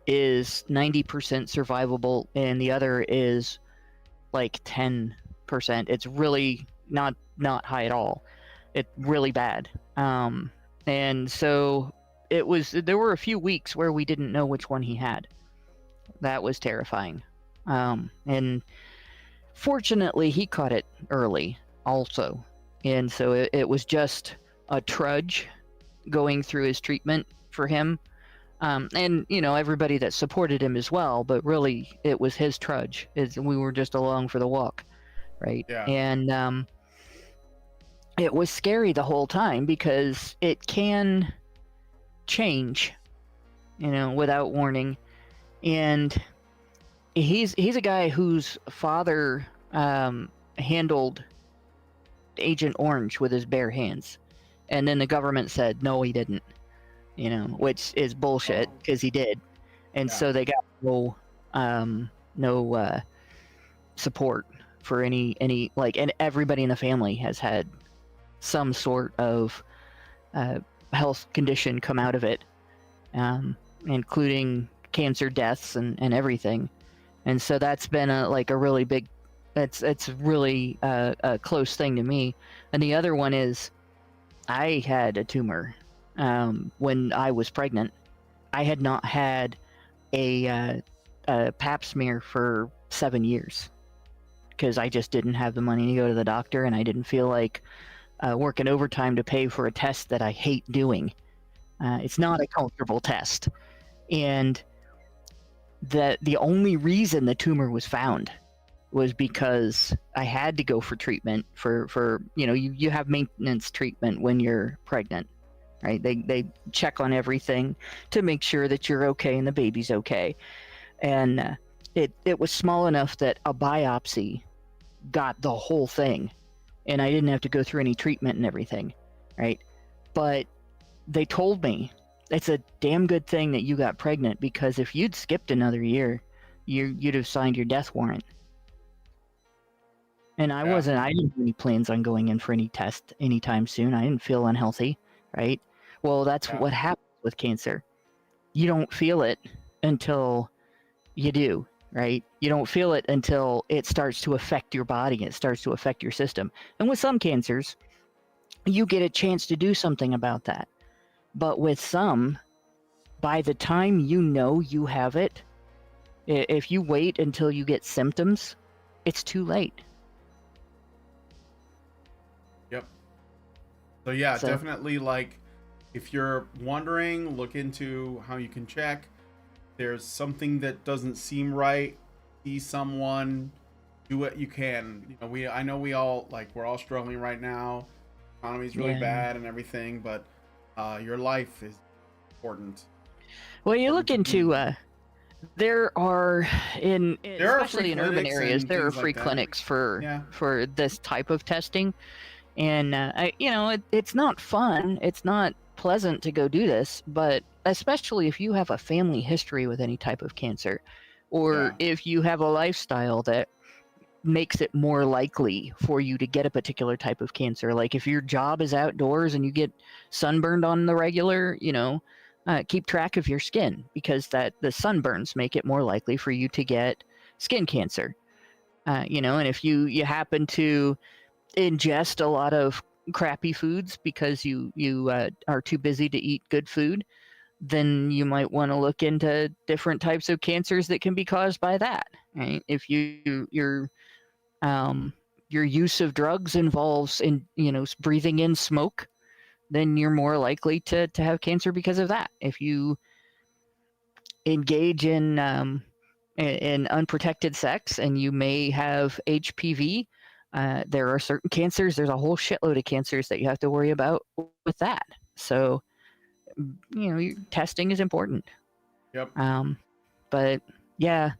is 90% survivable, and the other is like 10%. It's really not high at all. It's really bad. And so there were a few weeks where we didn't know which one he had. That was terrifying. And fortunately he caught it early also. And so it was just a trudge going through his treatment for him. And, you know, everybody that supported him as well, but really it was his trudge. We were just along for the walk, right? Yeah. And it was scary the whole time, because it can change, without warning. And he's a guy whose father handled Agent Orange with his bare hands, and then the government said no, he didn't. Which is bullshit because he did, and so they got no support for any like, and everybody in the family has had some sort of health condition come out of it, including cancer deaths and everything. And so that's been a really big, it's really a close thing to me. And the other one is I had a tumor when I was pregnant. I had not had a pap smear for 7 years because I just didn't have the money to go to the doctor, and I didn't feel like working overtime to pay for a test that I hate doing. It's not a comfortable test. And the only reason the tumor was found was because I had to go for treatment for you have maintenance treatment when you're pregnant, right? They check on everything to make sure that you're okay and the baby's okay. And it was small enough that a biopsy got the whole thing, and I didn't have to go through any treatment and everything, right? But they told me it's a damn good thing that you got pregnant, because if you'd skipped another year, you'd have signed your death warrant. And I didn't have any plans on going in for any test anytime soon. I didn't feel unhealthy, right? Well, that's what happens with cancer. You don't feel it until you do, right? You don't feel it until it starts to affect your body. It starts to affect your system. And with some cancers, you get a chance to do something about that. But with some, by the time you have it, if you wait until you get symptoms, it's too late. Yep. So definitely, like, if you're wondering, look into how you can check. There's something that doesn't seem right, see someone, do what you can. I know we're all struggling right now. Economy's really bad and everything, but your life is important. Well, you look into there are especially in urban areas, there are free clinics for this type of testing, and it's not fun. It's not pleasant to go do this, but especially if you have a family history with any type of cancer, or if you have a lifestyle that makes it more likely for you to get a particular type of cancer. Like if your job is outdoors and you get sunburned on the regular, keep track of your skin, because the sunburns make it more likely for you to get skin cancer. And if you happen to ingest a lot of crappy foods because you are too busy to eat good food, then you might want to look into different types of cancers that can be caused by that. Right? If your use of drugs involves breathing in smoke, then you're more likely to have cancer because of that. If you engage in unprotected sex and you may have HPV, there are certain cancers. There's a whole shitload of cancers that you have to worry about with that. So, testing is important. Yep. But yeah,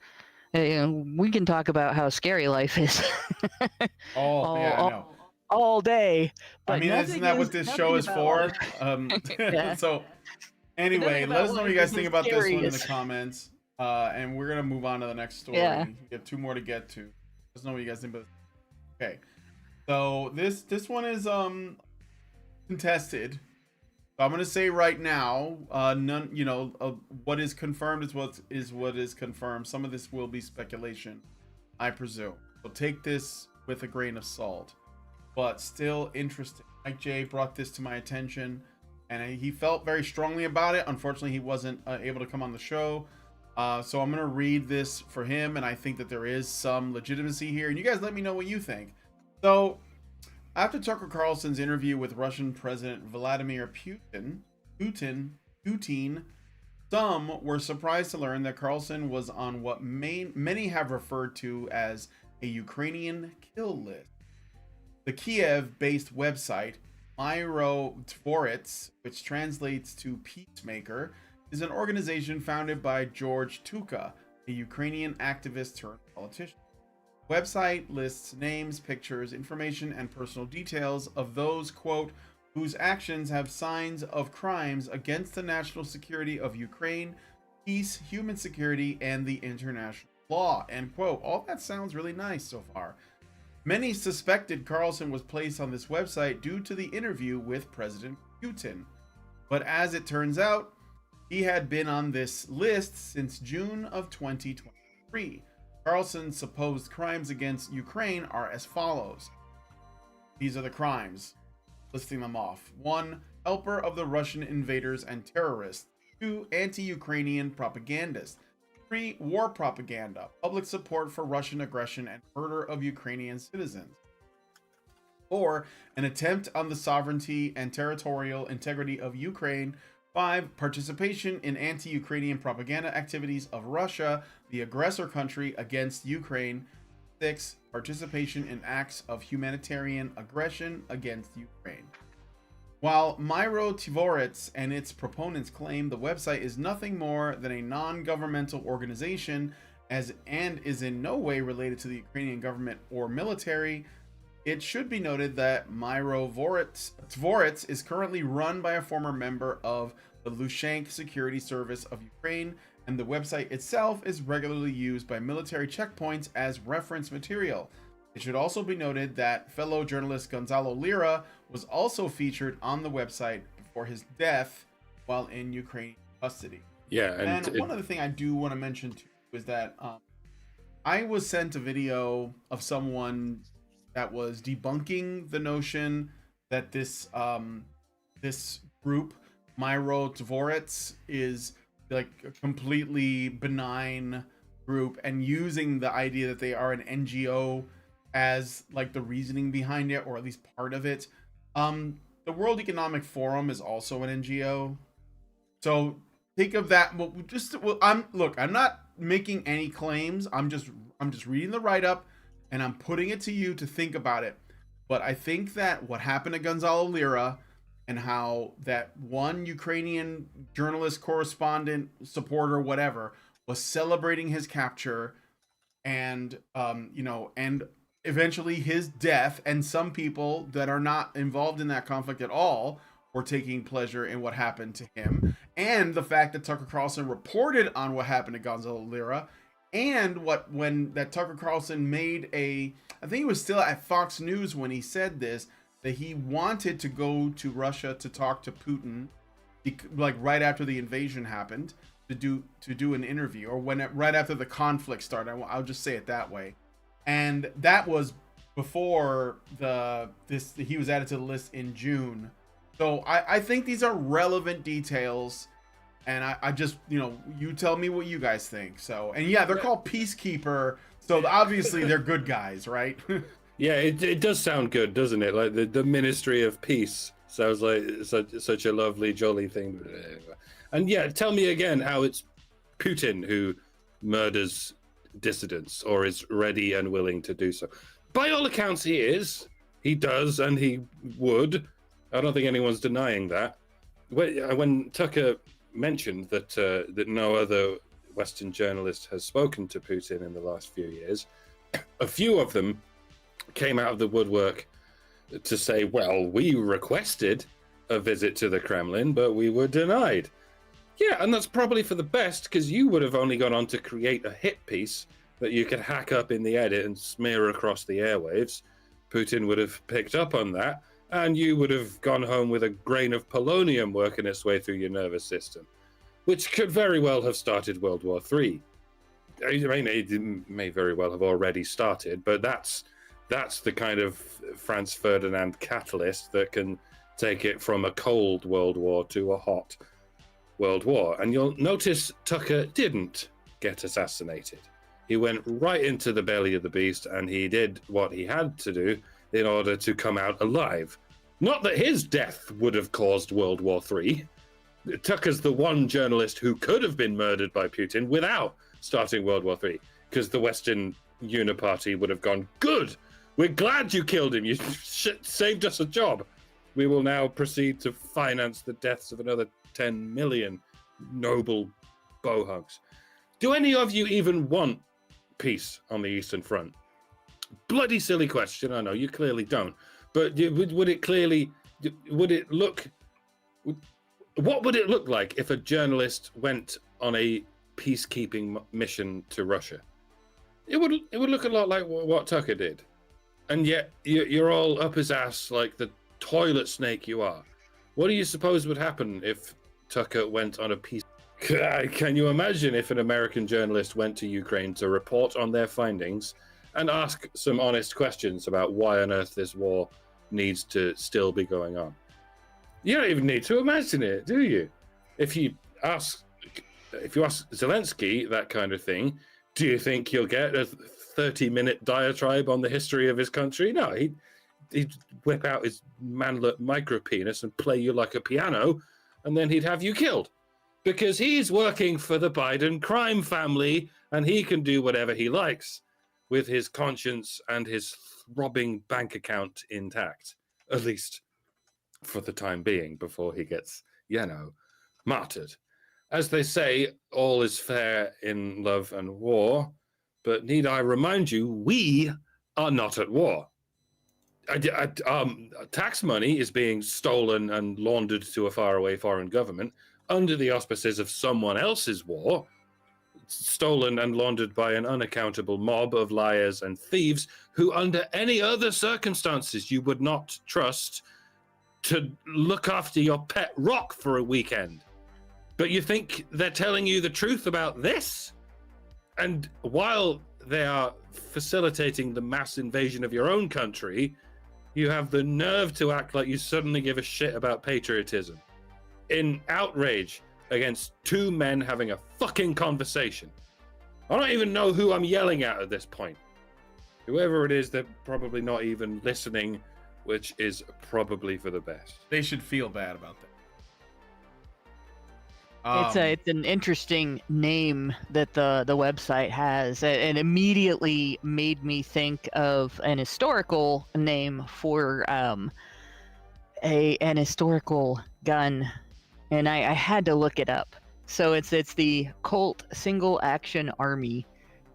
we can talk about how scary life is. All day. But isn't that what this show is for? So anyway, let us know what you guys think about this one in the comments. And we're gonna move on to the next story. Yeah. We have 2 more to get to. Let us know what you guys think about this. Okay. So this one is contested. So I'm gonna say right now, none. What is confirmed is what is confirmed. Some of this will be speculation, I presume. So take this with a grain of salt, but still interesting. Mike J brought this to my attention, and he felt very strongly about it. Unfortunately, he wasn't able to come on the show. So I'm gonna read this for him, and I think that there is some legitimacy here. And you guys let me know what you think. So, after Tucker Carlson's interview with Russian President Vladimir Putin, some were surprised to learn that Carlson was on what many have referred to as a Ukrainian kill list. The Kiev-based website Myro Tvorets, which translates to peacemaker, is an organization founded by George Tuka, a Ukrainian activist turned politician. The website lists names, pictures, information, and personal details of those, quote, whose actions have signs of crimes against the national security of Ukraine, peace, human security, and the international law, end quote. All that sounds really nice so far. Many suspected Carlson was placed on this website due to the interview with President Putin. But as it turns out, he had been on this list since June of 2023. Carlson's supposed crimes against Ukraine are as follows. These are the crimes, listing them off. 1. Helper of the Russian invaders and terrorists. 2. Anti-Ukrainian propagandist. 3. War propaganda, public support for Russian aggression and murder of Ukrainian citizens. 4. An attempt on the sovereignty and territorial integrity of Ukraine. 5. Participation in anti-Ukrainian propaganda activities of Russia, the aggressor country, against Ukraine. 6. Participation in acts of humanitarian aggression against Ukraine. While Myro Tvorets and its proponents claim the website is nothing more than a non-governmental organization and is in no way related to the Ukrainian government or military, it should be noted that Myro Tvorets is currently run by a former member of the Lukashenko Security Service of Ukraine, and the website itself is regularly used by military checkpoints as reference material. It should also be noted that fellow journalist Gonzalo Lira was also featured on the website before his death while in Ukrainian custody. Yeah, and one other thing I do want to mention too is that I was sent a video of someone that was debunking the notion that this this group, Myro Tvorets, is like a completely benign group, and using the idea that they are an NGO as like the reasoning behind it, or at least part of it. The World Economic Forum is also an NGO, so think of that. I'm not making any claims. I'm just reading the write-up, and I'm putting it to you to think about it. But I think that what happened to Gonzalo Lira, and how that one Ukrainian journalist, correspondent, supporter, whatever, was celebrating his capture, and and eventually his death, and some people that are not involved in that conflict at all were taking pleasure in what happened to him, and the fact that Tucker Carlson reported on what happened to Gonzalo Lira, and when Tucker Carlson made I think he was still at Fox News when he said this, that he wanted to go to Russia to talk to Putin, like right after the invasion happened, to do an interview, or right after the conflict started. I'll just say it that way. And that was before he was added to the list in June. So I think these are relevant details, and I just, you tell me what you guys think. So, and yeah, they're called Peacekeeper, so obviously they're good guys, right? Yeah, it does sound good, doesn't it? Like the Ministry of Peace sounds like such a lovely, jolly thing. And yeah, tell me again how it's Putin who murders dissidents, or is ready and willing to do so. By all accounts, he does, and he would. I don't think anyone's denying that. When Tucker mentioned that no other Western journalist has spoken to Putin in the last few years, a few of them came out of the woodwork to say, well, we requested a visit to the Kremlin, but we were denied. Yeah, and that's probably for the best, because you would have only gone on to create a hit piece that you could hack up in the edit and smear across the airwaves. Putin would have picked up on that, and you would have gone home with a grain of polonium working its way through your nervous system, which could very well have started World War III. I mean, it may very well have already started, but that's the kind of Franz Ferdinand catalyst that can take it from a cold World War to a hot World War. And you'll notice Tucker didn't get assassinated. He went right into the belly of the beast, and he did what he had to do in order to come out alive. Not that his death would have caused World War III. Tucker's the one journalist who could have been murdered by Putin without starting World War III, because the Western Uniparty would have gone, good, we're glad you killed him, you saved us a job. We will now proceed to finance the deaths of another 10 million noble bohugs. Do any of you even want peace on the Eastern Front? Bloody silly question, I know, you clearly don't. But would it clearly, would it look, what would it look like if a journalist went on a peacekeeping mission to Russia? It would look a lot like what Tucker did. And yet you're all up his ass like the toilet snake you are. What do you suppose would happen if Tucker went on a peace? Can you imagine if an American journalist went to Ukraine to report on their findings and ask some honest questions about why on earth this war needs to still be going on? You don't even need to imagine it, do you? If you ask Zelensky that kind of thing, do you think he'll get a 30-minute diatribe on the history of his country? No, he'd whip out his manlet micro penis and play you like a piano, and then he'd have you killed. Because he's working for the Biden crime family, and he can do whatever he likes with his conscience and his throbbing bank account intact, at least for the time being, before he gets, martyred. As they say, all is fair in love and war, but need I remind you, we are not at war. Tax money is being stolen and laundered to a faraway foreign government under the auspices of someone else's war, stolen and laundered by an unaccountable mob of liars and thieves who, under any other circumstances, you would not trust to look after your pet rock for a weekend. But you think they're telling you the truth about this? And while they are facilitating the mass invasion of your own country, you have the nerve to act like you suddenly give a shit about patriotism in outrage against two men having a fucking conversation. I don't even know who I'm yelling at this point. Whoever it is, they're probably not even listening, which is probably for the best. They should feel bad about that. It's an interesting name that the website has, and immediately made me think of an historical name for an historical gun, and I had to look it up. So it's the Colt Single Action Army,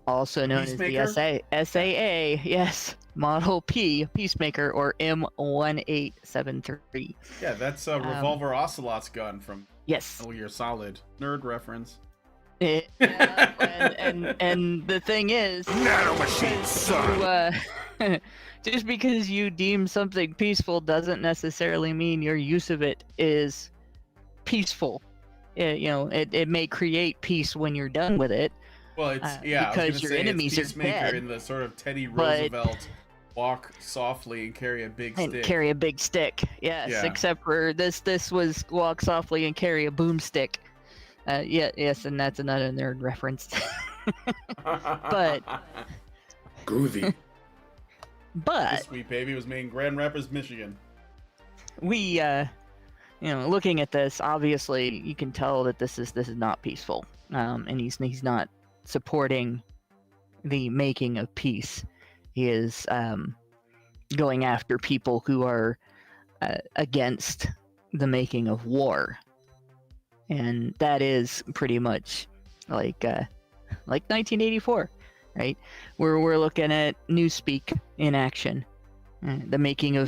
also known as the SAA, yes, Model P Peacemaker, or M1873. Yeah, that's a Revolver Ocelot's gun from Yes. Metal Gear Solid. Nerd reference. And the thing is, Nanomachine, son! Just because you deem something peaceful doesn't necessarily mean your use of it is peaceful. It may create peace when you're done with it. Well, it's because your enemies are dead. In the sort of Teddy Roosevelt walk softly and carry a big stick. And carry a big stick, yes. Yeah. Except for this was walk softly and carry a boomstick. Yes, and that's another nerd reference. But groovy. But this sweet baby was made in Grand Rapids, Michigan. We, looking at this, obviously you can tell that this is not peaceful. And he's not supporting the making of peace. He is going after people who are against the making of war, and that is pretty much like 1984, right? We're looking at newspeak in action, the making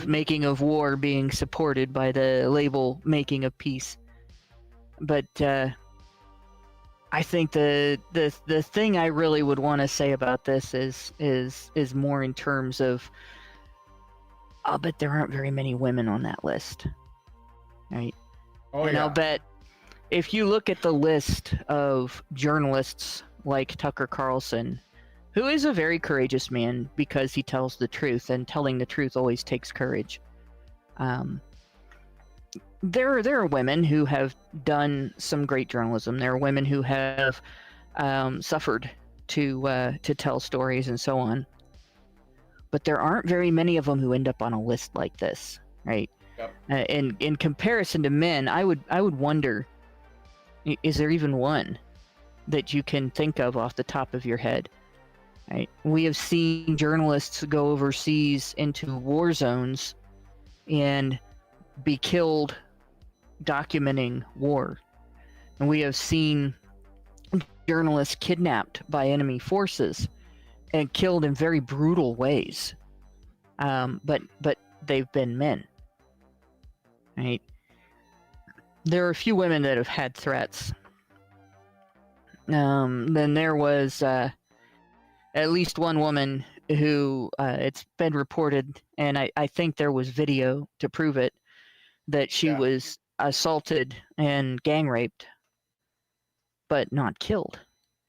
of war being supported by the label making of peace. But I think the thing I really would want to say about this is more in terms of, I'll bet there aren't very many women on that list, right? Oh, and yeah. I'll bet if you look at the list of journalists like Tucker Carlson, who is a very courageous man because he tells the truth, and telling the truth always takes courage. There are women who have done some great journalism. There are women who have suffered to tell stories and so on. But there aren't very many of them who end up on a list like this, right? Yep. In comparison to men, I would wonder, is there even one that you can think of off the top of your head? Right? We have seen journalists go overseas into war zones and be killed documenting war. And we have seen journalists kidnapped by enemy forces and killed in very brutal ways. But they've been men, right? There are a few women that have had threats. Then there was at least one woman who it's been reported, and I think there was video to prove it, that she was assaulted and gang raped, but not killed,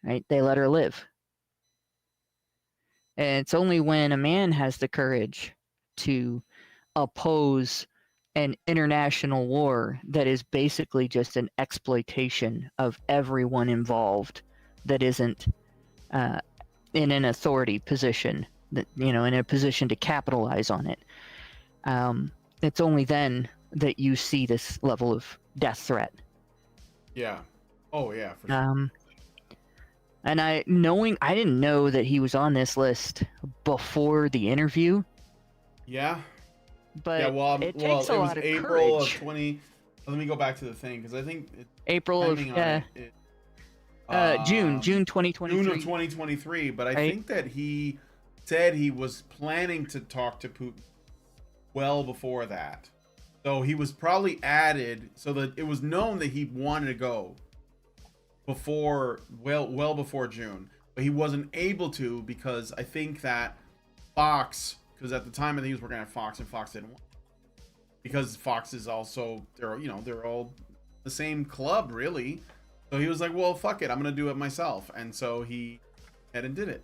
right? They let her live. And it's only when a man has the courage to oppose an international war that is basically just an exploitation of everyone involved that isn't in an authority position, that, you know, in a position to capitalize on it. It's only then that you see this level of death threat. Yeah. Oh yeah, for sure. And I didn't know that he was on this list before the interview. Yeah. But yeah, well, it takes a lot of April courage. of 20. Let me go back to the thing, because I think April of June 2023. June of 2023. But I think that he said he was planning to talk to Putin well before that. So he was probably added so that it was known that he wanted to go before, well before June, but he wasn't able to because I think that Fox, because at the time I think he was working at Fox, and Fox didn't want, because Fox is also, they're all the same club really. So he was like, well, fuck it, I'm gonna do it myself, and so he head and did it.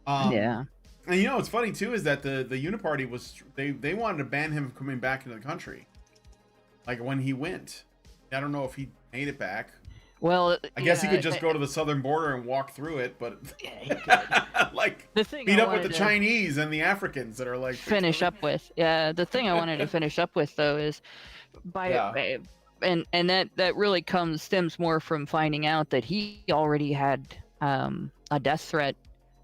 Yeah. And you know what's funny too is that the Uniparty was they wanted to ban him from coming back into the country. Like when he went, I don't know if he made it back. Well, I guess he could just go to the southern border and walk through it, but like meet up with the Chinese and the Africans that are like finish up with. Yeah, the thing I wanted to finish up with though is and that really stems more from finding out that he already had a death threat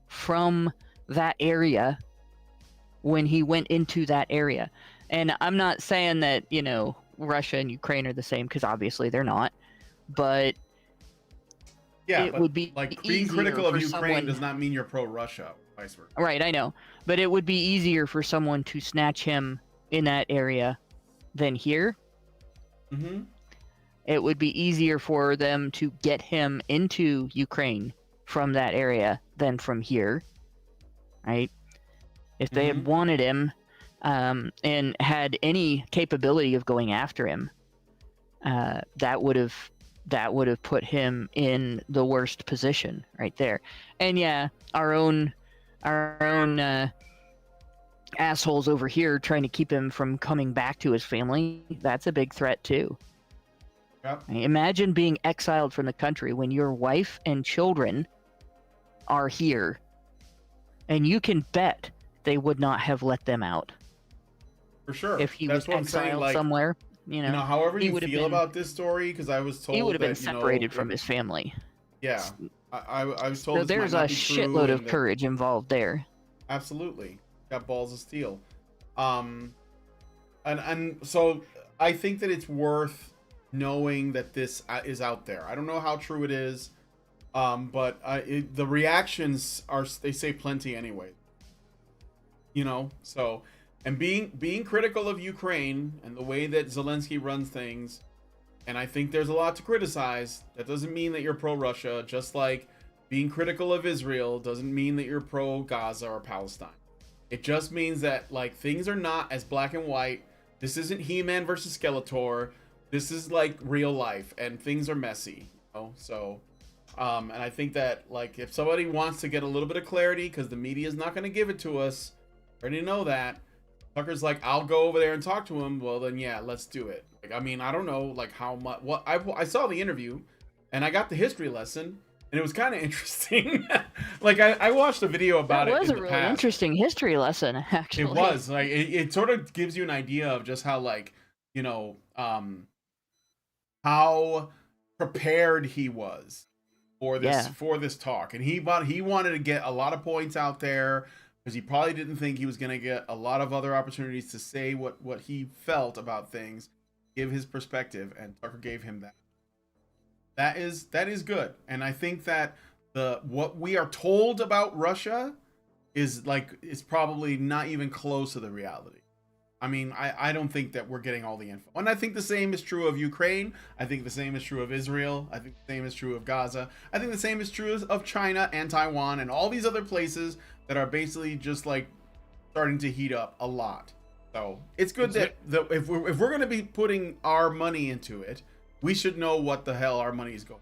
from that area when he went into that area. And I'm not saying that, you know, Russia and Ukraine are the same, because obviously they're not, but it would be like being critical of Ukraine does not mean you're pro-Russia, vice versa. Right, I know, but it would be easier for someone to snatch him in that area than here. Mm-hmm. It would be easier for them to get him into Ukraine from that area than from here, right? If they had wanted him and had any capability of going after him, that would have put him in the worst position right there. And yeah, our own assholes over here trying to keep him from coming back to his family, that's a big threat too. Yep. Imagine being exiled from the country when your wife and children are here, and you can bet they would not have let them out. For sure. If he was exiled somewhere, you know, however you feel about this story, because I was told he would have been separated from his family. Yeah, I was told. So there's a shitload of courage involved there. Absolutely, got balls of steel. And so I think that it's worth knowing that this is out there. I don't know how true it is, but the reactions they say plenty anyway. You know, so. And being critical of Ukraine and the way that Zelensky runs things, and I think there's a lot to criticize, that doesn't mean that you're pro-Russia, just like being critical of Israel doesn't mean that you're pro-Gaza or Palestine. It just means that, like, things are not as black and white. This isn't He-Man versus Skeletor. This is, like, real life, and things are messy, you know? So, and I think that, like, if somebody wants to get a little bit of clarity, because the media is not going to give it to us, already know that, Tucker's like, I'll go over there and talk to him. Well, then, yeah, let's do it. Like, I mean, I don't know, like, how much. Well, I saw the interview, and I got the history lesson, and it was kind of interesting. Like, I watched a video about it. That was a really interesting history lesson, actually. It was. Like, it sort of gives you an idea of just how, like, you know, how prepared he was for this talk, and he wanted to get a lot of points out there. because he probably didn't think he was going to get a lot of other opportunities to say what he felt about things, give his perspective, and Tucker gave him that. That is good, and I think that what we are told about Russia is probably not even close to the reality. I mean, I don't think that we're getting all the info. And I think the same is true of Ukraine. I think the same is true of Israel. I think the same is true of Gaza. I think the same is true of China and Taiwan and all these other places that are basically just like starting to heat up a lot. So it's good that if we're going to be putting our money into it, we should know what the hell our money is going.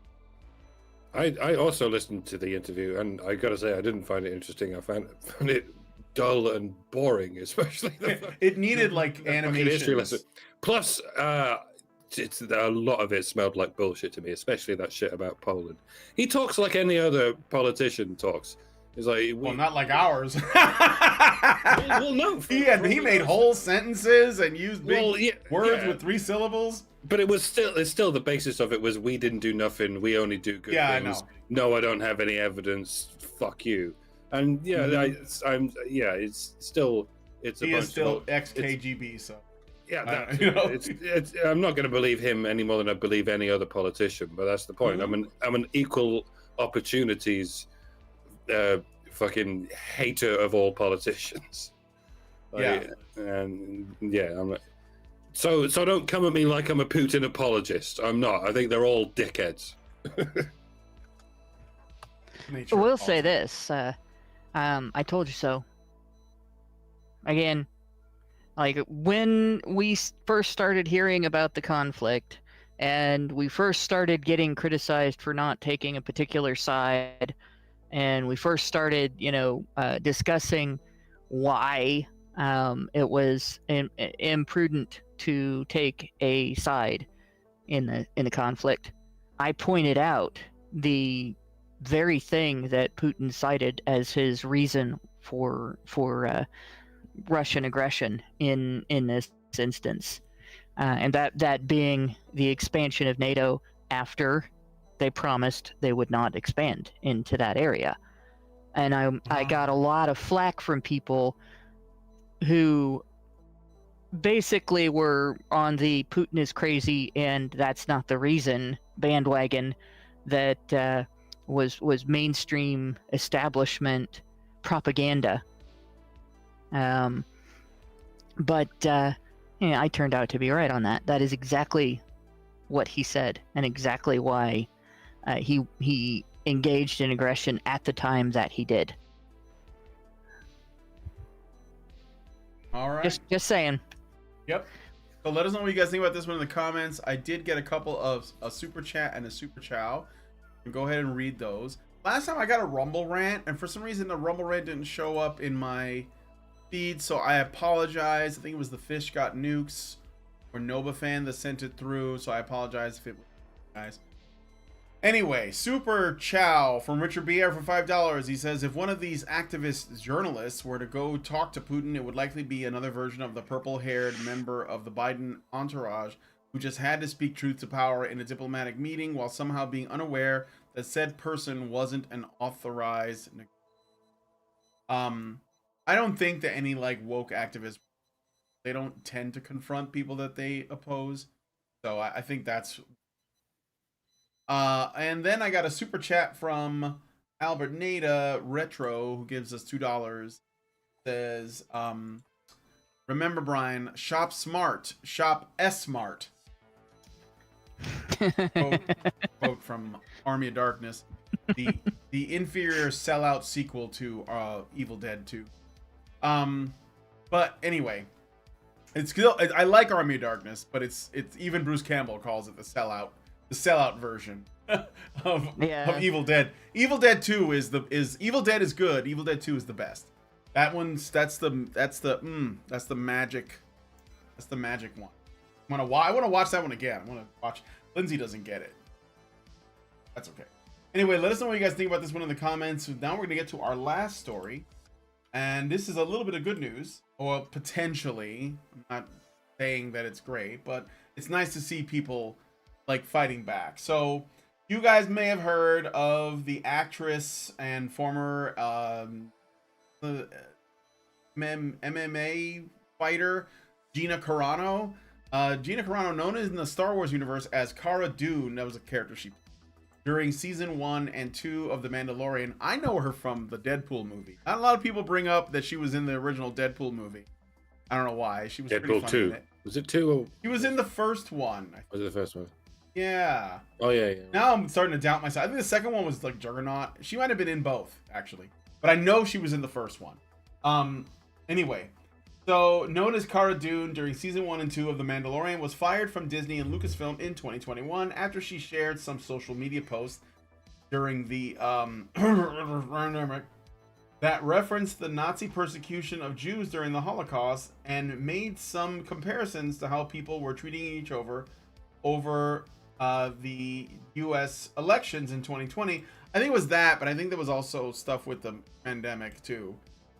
I also listened to the interview, and I got to say, I didn't find it interesting. I found it dull and boring, especially it needed like animation. Plus, a lot of it smelled like bullshit to me, especially that shit about Poland. He talks like any other politician talks. He's like, well, not like ours. well, no. He made whole sentences and used big words with 3 syllables. But it's still the basis of it was, we didn't do nothing, we only do good things. I know. No, I don't have any evidence. Fuck you. And it's still he is still ex-KGB, so I'm not going to believe him any more than I believe any other politician. But that's the point. I'm an equal opportunities fucking hater of all politicians. I'm like, so don't come at me like I'm a Putin apologist. I'm not. I think they're all dickheads. We'll say this. I told you so. Again, like when we first started hearing about the conflict and we first started getting criticized for not taking a particular side, and we first started, discussing why it was imprudent to take a side in the conflict, I pointed out the very thing that Putin cited as his reason for Russian aggression in this instance, and that being the expansion of NATO after they promised they would not expand into that area. And I got a lot of flack from people who basically were on the Putin is crazy and that's not the reason bandwagon that was mainstream establishment propaganda. But I turned out to be right on that. That is exactly what he said, and exactly why he engaged in aggression at the time that he did. All right. Just saying. Yep. So let us know what you guys think about this one in the comments. I did get a couple of a super chat and a super chow. Go ahead and read those. Last time I got a Rumble rant, and for some reason the Rumble rant didn't show up in my feed, so I apologize. I think it was the Fish Got Nukes or Nova fan that sent it through, so I apologize if it was guys. Anyway, super chow from Richard BR for $5. He says, if one of these activist journalists were to go talk to Putin, it would likely be another version of the purple-haired member of the Biden entourage who just had to speak truth to power in a diplomatic meeting while somehow being unaware that said person wasn't an authorized. I don't think that any woke activists, they don't tend to confront people that they oppose. So I think that's. And then I got a super chat from Albert Nada Retro, who gives us $2. Says, remember, Brian, shop smart, shop S-smart. Quote from Army of Darkness, the inferior sellout sequel to Evil Dead 2. But anyway, it's still, I like Army of Darkness, but it's even Bruce Campbell calls it the sellout version of Evil Dead. Evil Dead 2 is Evil Dead is good. Evil Dead 2 is the best. That's the magic one. I want to watch that one again. I want to watch. Lindsay doesn't get it. That's okay. Anyway, let us know what you guys think about this one in the comments. Now we're going to get to our last story. And this is a little bit of good news, or potentially. I'm not saying that it's great, but it's nice to see people fighting back. So you guys may have heard of the actress and former MMA fighter Gina Carano. Gina Carano, known in the Star Wars universe as Cara Dune, that was a character she played during season 1 and 2 of The Mandalorian. I know her from the Deadpool movie. Not a lot of people bring up that she was in the original Deadpool movie. I don't know why. She was pretty Deadpool funny 2. in it. Was it 2 or She was in the first one. was it the first one? Yeah. Oh yeah. Now I'm starting to doubt myself. I think the second one was like Juggernaut. She might have been in both, actually. But I know she was in the first one. Anyway. So, known as Cara Dune during season 1 and 2 of The Mandalorian, was fired from Disney and Lucasfilm in 2021 after she shared some social media posts during the that referenced the Nazi persecution of Jews during the Holocaust and made some comparisons to how people were treating each other over the U.S. elections in 2020. I think it was that, but I think there was also stuff with the pandemic too.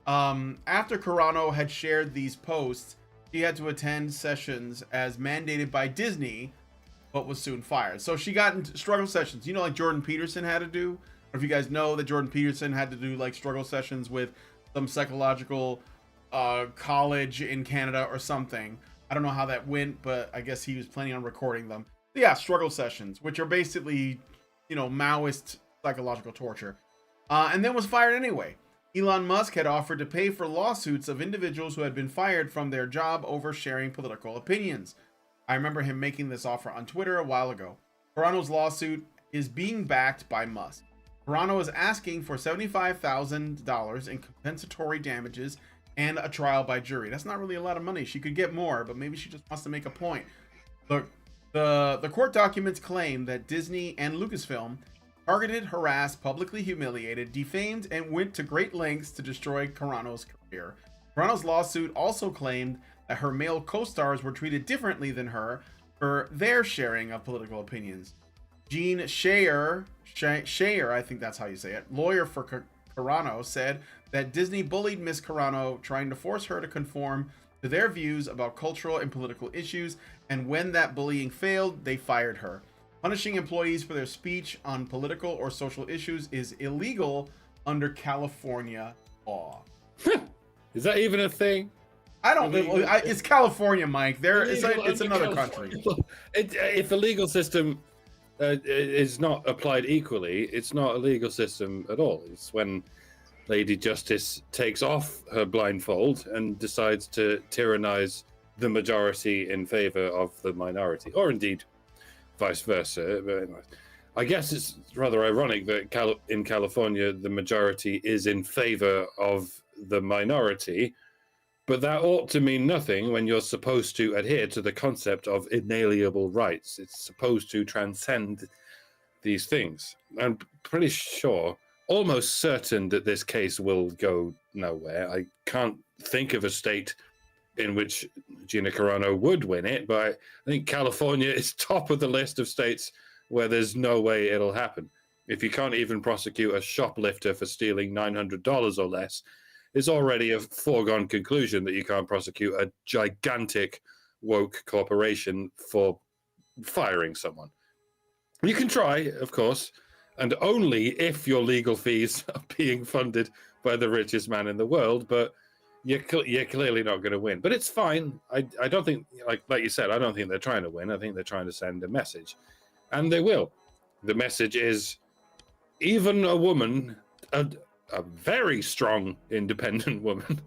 After Carano had shared these posts, she had to attend sessions as mandated by Disney, but was soon fired. So she got into struggle sessions, like Jordan Peterson had to do. Or if you guys know that Jordan Peterson had to do like struggle sessions with some psychological college in Canada or something. I don't know how that went, but I guess he was planning on recording them. But yeah, struggle sessions, which are basically, Maoist psychological torture. And then was fired anyway. Elon Musk had offered to pay for lawsuits of individuals who had been fired from their job over sharing political opinions. I remember him making this offer on Twitter a while ago. Carano's lawsuit is being backed by Musk. Carano is asking for $75,000 in compensatory damages and a trial by jury. That's not really a lot of money. She could get more, but maybe she just wants to make a point. Look, the court documents claim that Disney and Lucasfilm targeted, harassed, publicly humiliated, defamed, and went to great lengths to destroy Carano's career. Carano's lawsuit also claimed that her male co-stars were treated differently than her for their sharing of political opinions. Gene Shayer, I think that's how you say it, lawyer for Carano, said that Disney bullied Miss Carano, trying to force her to conform to their views about cultural and political issues, and when that bullying failed, they fired her. Punishing employees for their speech on political or social issues is illegal under California law. Is that even a thing? I don't think it's California, Mike. It's another country. If the legal system is not applied equally, it's not a legal system at all. It's when Lady Justice takes off her blindfold and decides to tyrannize the majority in favor of the minority, or indeed vice versa. But I guess it's rather ironic that in California the majority is in favor of the minority, but that ought to mean nothing when you're supposed to adhere to the concept of inalienable rights. It's supposed to transcend these things. I'm pretty sure, almost certain, that this case will go nowhere. I can't think of a state in which Gina Carano would win it, but I think California is top of the list of states where there's no way it'll happen. If you can't even prosecute a shoplifter for stealing $900 or less, it's already a foregone conclusion that you can't prosecute a gigantic woke corporation for firing someone. You can try, of course, and only if your legal fees are being funded by the richest man in the world, but you're clearly not going to win. But it's fine. I don't think, like you said, I don't think they're trying to win. I think they're trying to send a message. And they will. The message is, even a woman, a very strong, independent woman,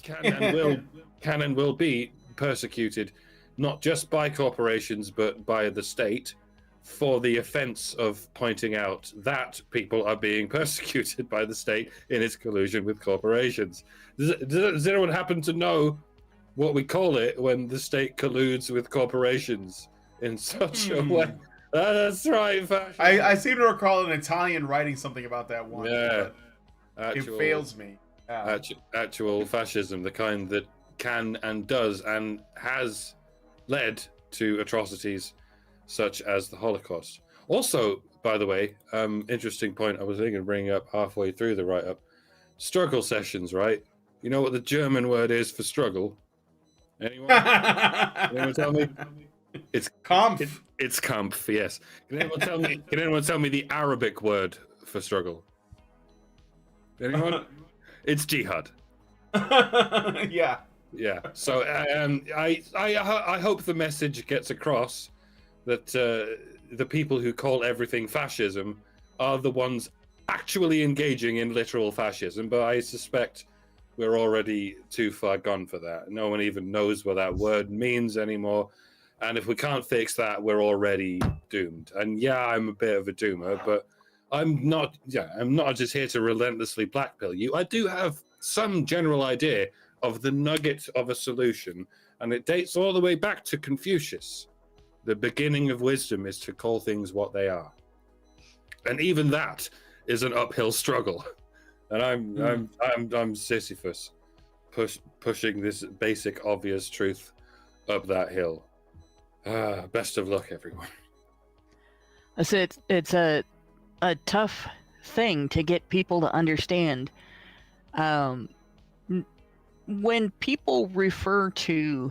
can and will be persecuted, not just by corporations, but by the state, for the offense of pointing out that people are being persecuted by the state in its collusion with corporations. Does anyone happen to know what we call it when the state colludes with corporations in such a way? That's right. I seem to recall an Italian writing something about that one. Yeah. It fails me. Yeah. Actual fascism, the kind that can and does and has led to atrocities such as the Holocaust. Also, by the way, interesting point I was thinking of bringing up halfway through the write-up. Struggle sessions, right? You know what the German word is for struggle? Anyone? Anyone tell me? It's Kampf. It's Kampf, yes. Can anyone tell me the Arabic word for struggle? Anyone? It's jihad. Yeah. Yeah. So I hope the message gets across that the people who call everything fascism are the ones actually engaging in literal fascism. But I suspect we're already too far gone for that. No one even knows what that word means anymore. And if we can't fix that, we're already doomed. And yeah, I'm a bit of a doomer, but I'm not just here to relentlessly blackpill you. I do have some general idea of the nugget of a solution, and it dates all the way back to Confucius. The beginning of wisdom is to call things what they are. And even that is an uphill struggle. And I'm Sisyphus pushing this basic obvious truth up that hill. Best of luck, everyone. So it's a tough thing to get people to understand. When people refer to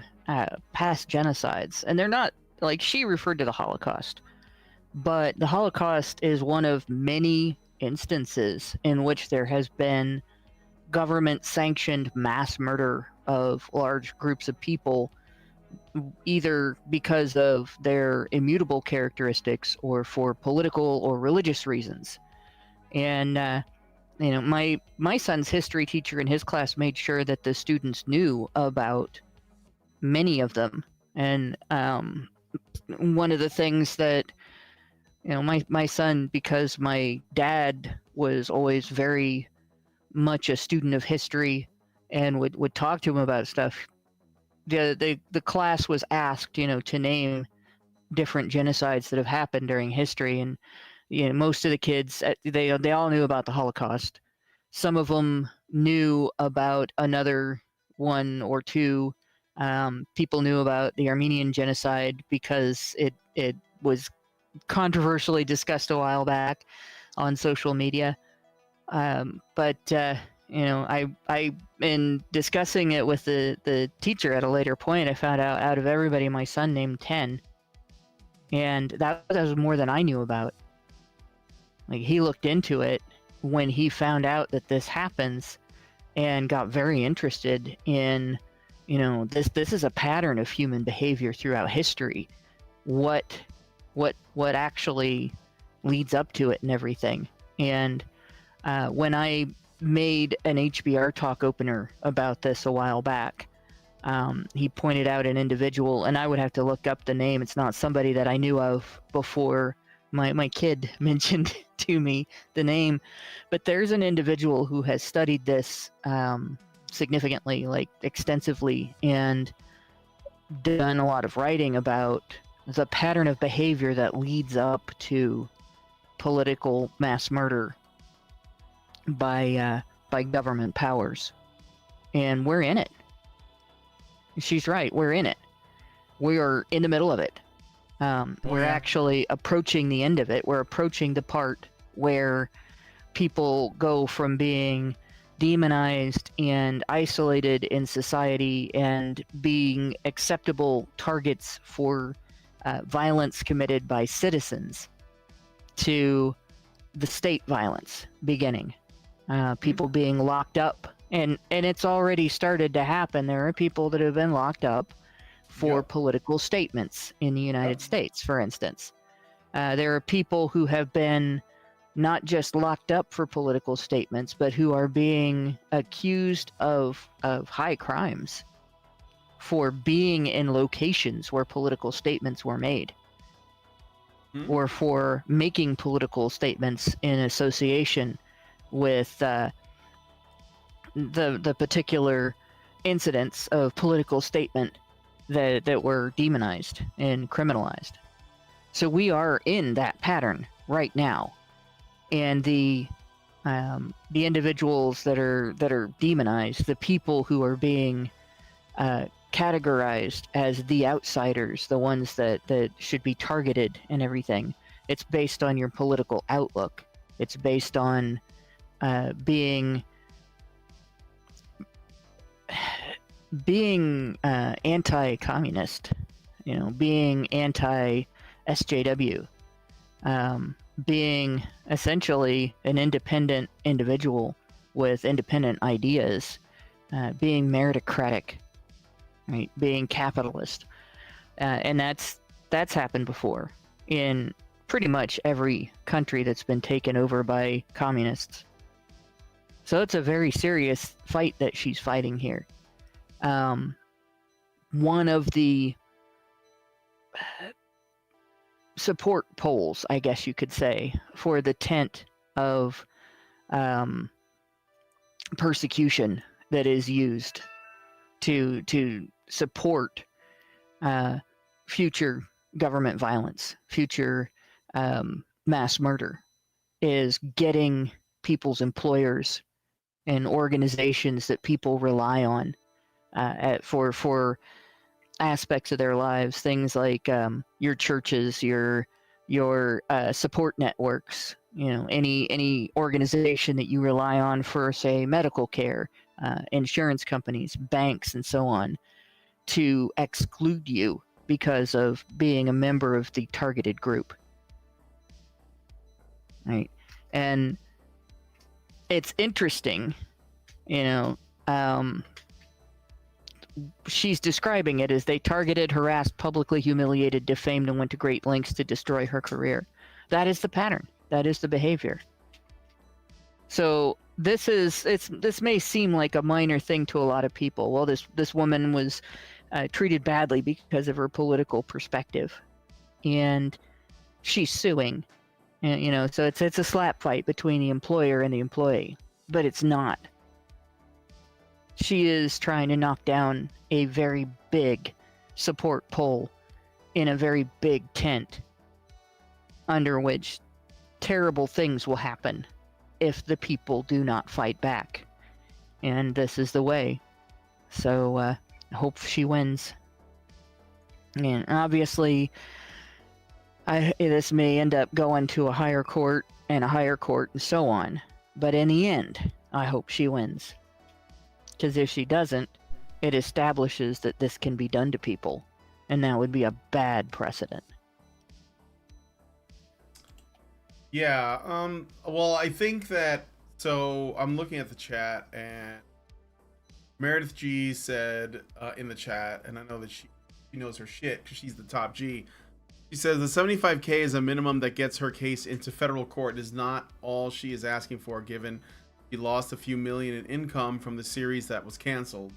past genocides, and they're not like she referred to the Holocaust, but the Holocaust is one of many instances in which there has been government-sanctioned mass murder of large groups of people, either because of their immutable characteristics or for political or religious reasons. And my son's history teacher in his class made sure that the students knew about many of them. And one of the things that my son, because my dad was always very much a student of history and would talk to him about stuff, the class was asked to name different genocides that have happened during history. And most of the kids, they all knew about the Holocaust. Some of them knew about another one or two. People knew about the Armenian genocide because it was controversially discussed a while back on social media. But I in discussing it with the teacher at a later point, I found out of everybody, my son named 10, and that was more than I knew about. Like, he looked into it when he found out that this happens and got very interested in, this is a pattern of human behavior throughout history. What actually leads up to it and everything. And when I made an HBR talk opener about this a while back, he pointed out an individual, and I would have to look up the name. It's not somebody that I knew of before my kid mentioned to me the name, but there's an individual who has studied this significantly, like extensively, and done a lot of writing about the pattern of behavior that leads up to political mass murder by government powers. And we're in it. She's right, we're in it. We are in the middle of it. We're actually approaching the end of it. We're approaching the part where people go from being demonized and isolated in society and being acceptable targets for violence committed by citizens to the state violence beginning. People being locked up. And it's already started to happen. There are people that have been locked up for political statements in the United States, for instance. There are people who have been not just locked up for political statements, but who are being accused of high crimes for being in locations where political statements were made, or for making political statements in association with the particular incidents of political statement that were demonized and criminalized. So we are in that pattern right now, and the individuals that are demonized, the people who are being categorized as the outsiders, the ones that should be targeted and everything. It's based on your political outlook. It's based on being anti-communist, being anti-SJW, being essentially an independent individual with independent ideas being meritocratic, right? Being capitalist, and that's happened before in pretty much every country that's been taken over by communists. So it's a very serious fight that she's fighting here. One of the support polls, I guess you could say, for the tent of persecution that is used to support future government violence, future mass murder, is getting people's employers and organizations that people rely on for aspects of their lives, things like your churches, your support networks, any organization that you rely on for, say, medical care, insurance companies, banks, and so on, to exclude you because of being a member of the targeted group. Right? And it's interesting, she's describing it as they targeted, harassed, publicly humiliated, defamed, and went to great lengths to destroy her career. That is the pattern. That is the behavior. So this may seem like a minor thing to a lot of people. Well, this woman was treated badly because of her political perspective, and she's suing. And, so it's a slap fight between the employer and the employee, but it's not. She is trying to knock down a very big support pole in a very big tent, under which terrible things will happen if the people do not fight back. And this is the way. So I hope she wins. And obviously, this may end up going to a higher court and a higher court and so on. But in the end, I hope she wins. Because if she doesn't, it establishes that this can be done to people. And that would be a bad precedent. Yeah, well, I think that, so I'm looking at the chat, and Meredith G said in the chat, and I know that she knows her shit because she's the top G. She says the 75K is a minimum that gets her case into federal court. It is not all she is asking for, given she lost a few million in income from the series that was canceled,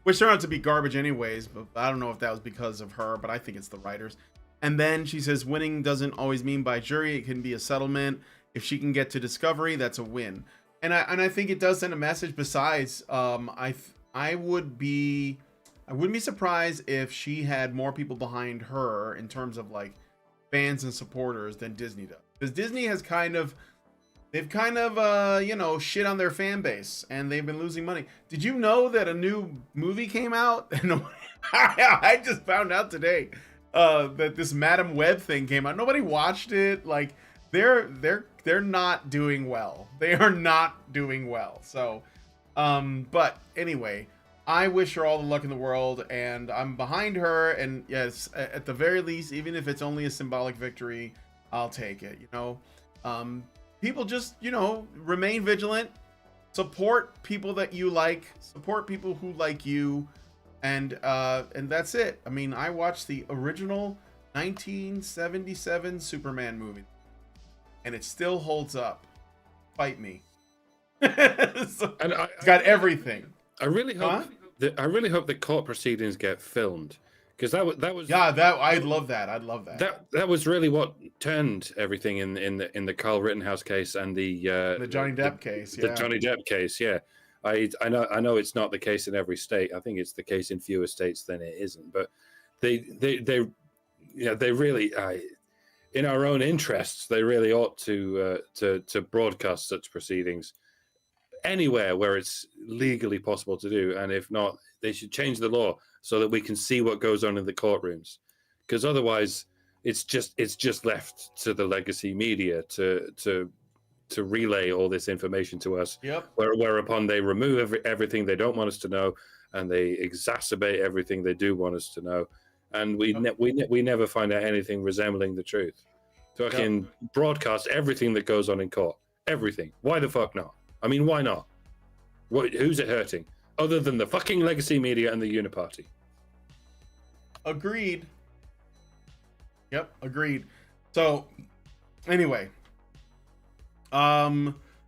which turned out to be garbage anyways, but I don't know if that was because of her, but I think it's the writers. And then she says winning doesn't always mean by jury. It can be a settlement. If she can get to discovery, that's a win. And I think it does send a message. Besides, I wouldn't be surprised if she had more people behind her in terms of like fans and supporters than Disney does. Because Disney has they've shit on their fan base, and they've been losing money. Did you know that a new movie came out? I just found out today that this Madam Web thing came out. Nobody watched it. Like they're not doing well. They are not doing well. So, but anyway, I wish her all the luck in the world, and I'm behind her. And yes, at the very least, even if it's only a symbolic victory, I'll take it. People just, remain vigilant, support people that you like, support people who like you, and that's it. I mean, I watched the original 1977 Superman movie, and it still holds up. Fight me. So, and it's got everything. I really hope that court proceedings get filmed. Because that was I'd love that. That was really what turned everything in the Carl Rittenhouse case and the Johnny Depp case. The Johnny Depp case, yeah. I know it's not the case in every state. I think it's the case in fewer states than it isn't. But they really, in our own interests, they really ought to broadcast such proceedings anywhere where it's legally possible to do. And if not, they should change the law so that we can see what goes on in the courtrooms, because otherwise it's just left to the legacy media to relay all this information to us. Yep. Whereupon they remove everything they don't want us to know, and they exacerbate everything they do want us to know, and we never find out anything resembling the truth. Fucking broadcast everything that goes on in court. Everything. Why the fuck not? I mean, why not? Who's it hurting? Other than the fucking legacy media and the Uniparty. Agreed. Yep, agreed. So, anyway.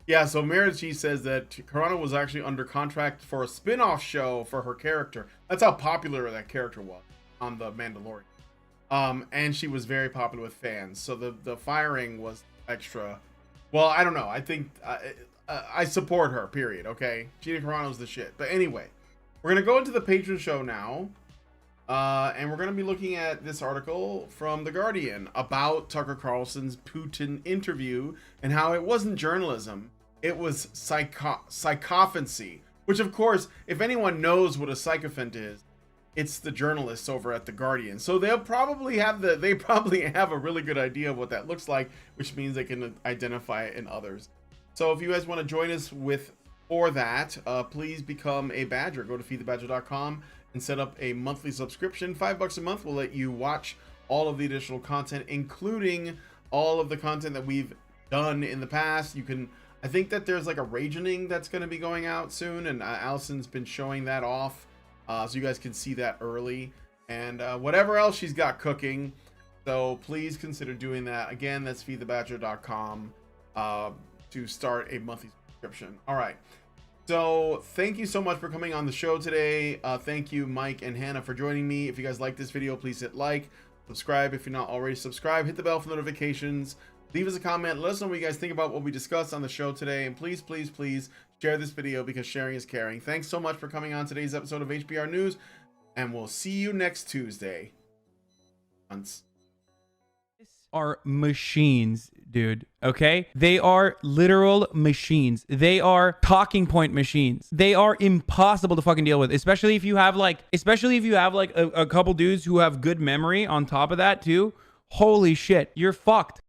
Yeah, so Merici says that Carano was actually under contract for a spin-off show for her character. That's how popular that character was on The Mandalorian. And she was very popular with fans. So the firing was extra. Well, I don't know. I think I support her, period, okay? Gina Carano's the shit. But anyway, we're going to go into the patron show now. And we're going to be looking at this article from The Guardian about Tucker Carlson's Putin interview and how it wasn't journalism. It was sycophancy. Which, of course, if anyone knows what a sycophant is, it's the journalists over at The Guardian. So they'll probably have a really good idea of what that looks like, which means they can identify it in others. So if you guys want to join us for that, please become a badger. Go to feedthebadger.com and set up a monthly subscription. $5 a month will let you watch all of the additional content, including all of the content that we've done in the past. You can, I think that there's like a Ragening that's going to be going out soon, and Allison's been showing that off, so you guys can see that early, and whatever else she's got cooking. So please consider doing that. Again, that's feedthebadger.com to start a monthly subscription. All right. So thank you so much for coming on the show today. Thank you, Mike and Hannah, for joining me. If you guys like this video, please hit like, subscribe if you're not already subscribed, hit the bell for notifications, leave us a comment, let us know what you guys think about what we discussed on the show today, and please, please, please share this video because sharing is caring. Thanks so much for coming on today's episode of HBR News, and we'll see you next Tuesday. Are machines, dude. Okay, they are literal machines. They are talking point machines. They are impossible to fucking deal with, especially if you have like a couple dudes who have good memory on top of that too. Holy shit, you're fucked.